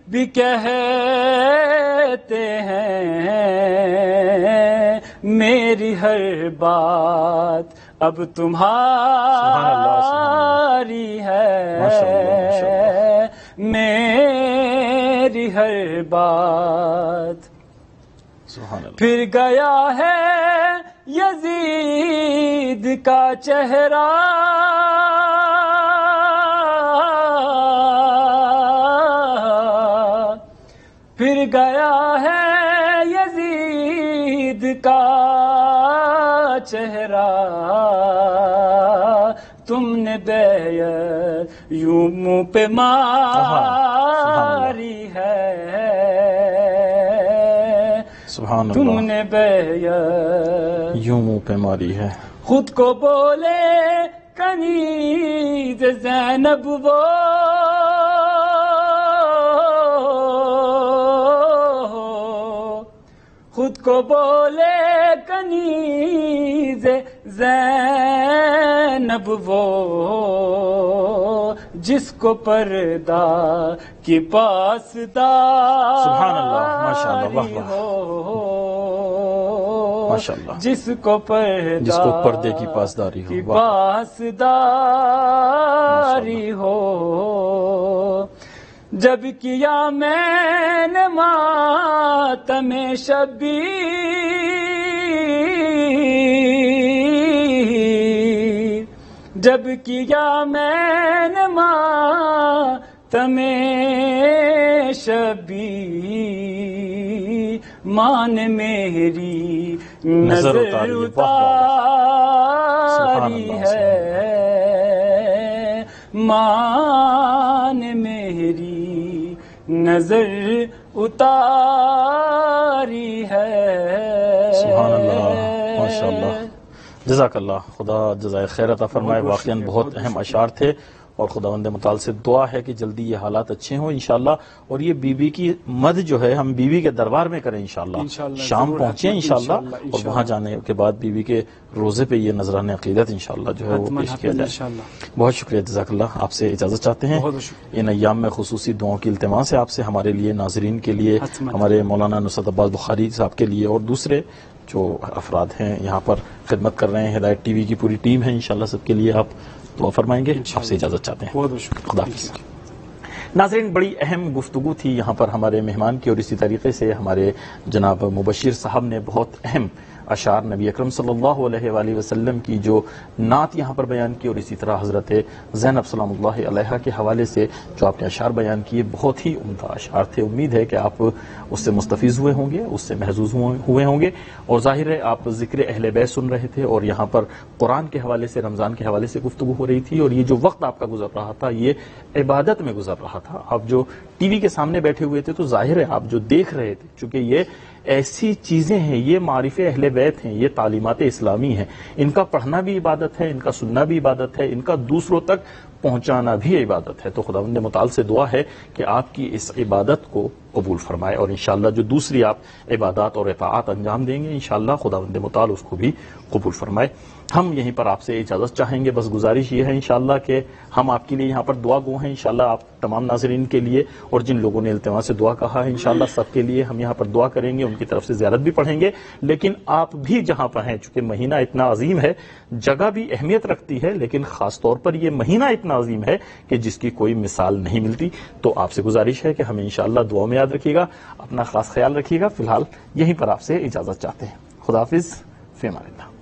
بھی کہتے ہیں، میری ہر بات اب تمہاری ہے، میری ہر بات۔ پھر گیا ہے یزید کا چہرہ، پھر گیا ہے یزید کا چہرہ، تم نے بیعت یوں منہ پہ ماری ہے، سبحان اللہ، تم نے بیعت یوں منہ پہ ماری ہے۔ خود کو بولے کنیز زینب وہ، خود کو بولے کنیز زینب وہ، جس کو پردہ کی پاسداری سبحان اللہ، ماشاء اللہ، واہ واہ، ماشاء اللہ، جس کو پردے کی پاسداری ہو، پاسداری ہو، جب کیا میں نے ماتم شبیر، جب کیا میں نے ماتم شبیر، مان میری نظر اتاری ہے، مان میری نظر اتاری ہے۔ سبحان اللہ، ماشاء اللہ، جزاک اللہ، خدا جزائے خیر عطا فرمائے۔ واقعاً بہت اہم اشعار تھے، اور خداوند متعال سے دعا ہے کہ جلدی یہ حالات اچھے ہوں انشاءاللہ، اور یہ بی بی کی مد جو ہے ہم بی بی کے دربار میں کریں انشاءاللہ، شام پہنچیں انشاءاللہ، اور وہاں جانے کے بعد بی بی کے روزے پہ یہ نذرانِ عقیدت انشاءاللہ جو ہے وہ پیش کیا جائے۔ بہت شکریہ، جزاک اللہ۔ آپ سے اجازت چاہتے ہیں، ان ایام میں خصوصی دعاؤں کی التماس ہے آپ سے، ہمارے لیے، ناظرین کے لیے، ہمارے مولانا نصرت عباس بخاری صاحب کے لیے، اور دوسرے جو افراد ہیں یہاں پر خدمت کر رہے ہیں، ہدایت ٹی وی کی پوری ٹیم ہے، انشاءاللہ سب کے لیے آپ دعا فرمائیں گے۔ آپ سے اجازت چاہتے ہیں، بہت بہت شکریہ، خدا حافظ۔ ناظرین، بڑی اہم گفتگو تھی یہاں پر ہمارے مہمان کی، اور اسی طریقے سے ہمارے جناب مبشر صاحب نے بہت اہم اشعار نبی اکرم صلی اللہ علیہ وآلہ وسلم کی جو نعت یہاں پر بیان کی، اور اسی طرح حضرت زینب سلام اللہ علیہا کے حوالے سے جو آپ نے اشعار بیان کیے، بہت ہی عمدہ اشعار تھے۔ امید ہے کہ آپ اس سے مستفیض ہوئے ہوں گے، اس سے محظوظ ہوئے ہوں گے، اور ظاہر ہے آپ ذکر اہل بیت سن رہے تھے، اور یہاں پر قرآن کے حوالے سے، رمضان کے حوالے سے گفتگو ہو رہی تھی، اور یہ جو وقت آپ کا گزر رہا تھا یہ عبادت میں گزر رہا تھا۔ آپ جو ٹی وی کے سامنے بیٹھے ہوئے تھے تو ظاہر ہے آپ جو دیکھ رہے تھے، چونکہ یہ ایسی چیزیں ہیں، یہ معارف اہل بیت ہیں، یہ تعلیمات اسلامی ہیں، ان کا پڑھنا بھی عبادت ہے، ان کا سننا بھی عبادت ہے، ان کا دوسروں تک پہنچانا بھی عبادت ہے. تو خداوند متعال سے دعا ہے کہ آپ کی اس عبادت کو قبول فرمائے، اور انشاءاللہ جو دوسری آپ عبادات اور اطاعات انجام دیں گے انشاءاللہ خداوند متعال اس کو بھی قبول فرمائے. ہم یہیں پر آپ سے اجازت چاہیں گے. بس گزارش یہ ہے انشاءاللہ کہ ہم آپ کے لیے یہاں پر دعا گو ہیں انشاءاللہ، آپ تمام ناظرین کے لیے، اور جن لوگوں نے التوا سے دعا کہا ہے انشاءاللہ سب کے لیے ہم یہاں پر دعا کریں گے، ان کی طرف سے زیارت بھی پڑھیں گے. لیکن آپ بھی جہاں پر ہیں، چونکہ مہینہ اتنا عظیم ہے، جگہ بھی اہمیت رکھتی ہے، لیکن خاص طور پر یہ مہینہ اتنا عظیم ہے کہ جس کی کوئی مثال نہیں ملتی. تو آپ سے گزارش ہے کہ ہمیں انشاءاللہ دعا میں یاد رکھیے گا، اپنا خاص خیال رکھیے گا. فی الحال یہیں پر آپ سے اجازت چاہتے ہیں. خدا حافظ، فی امان اللہ.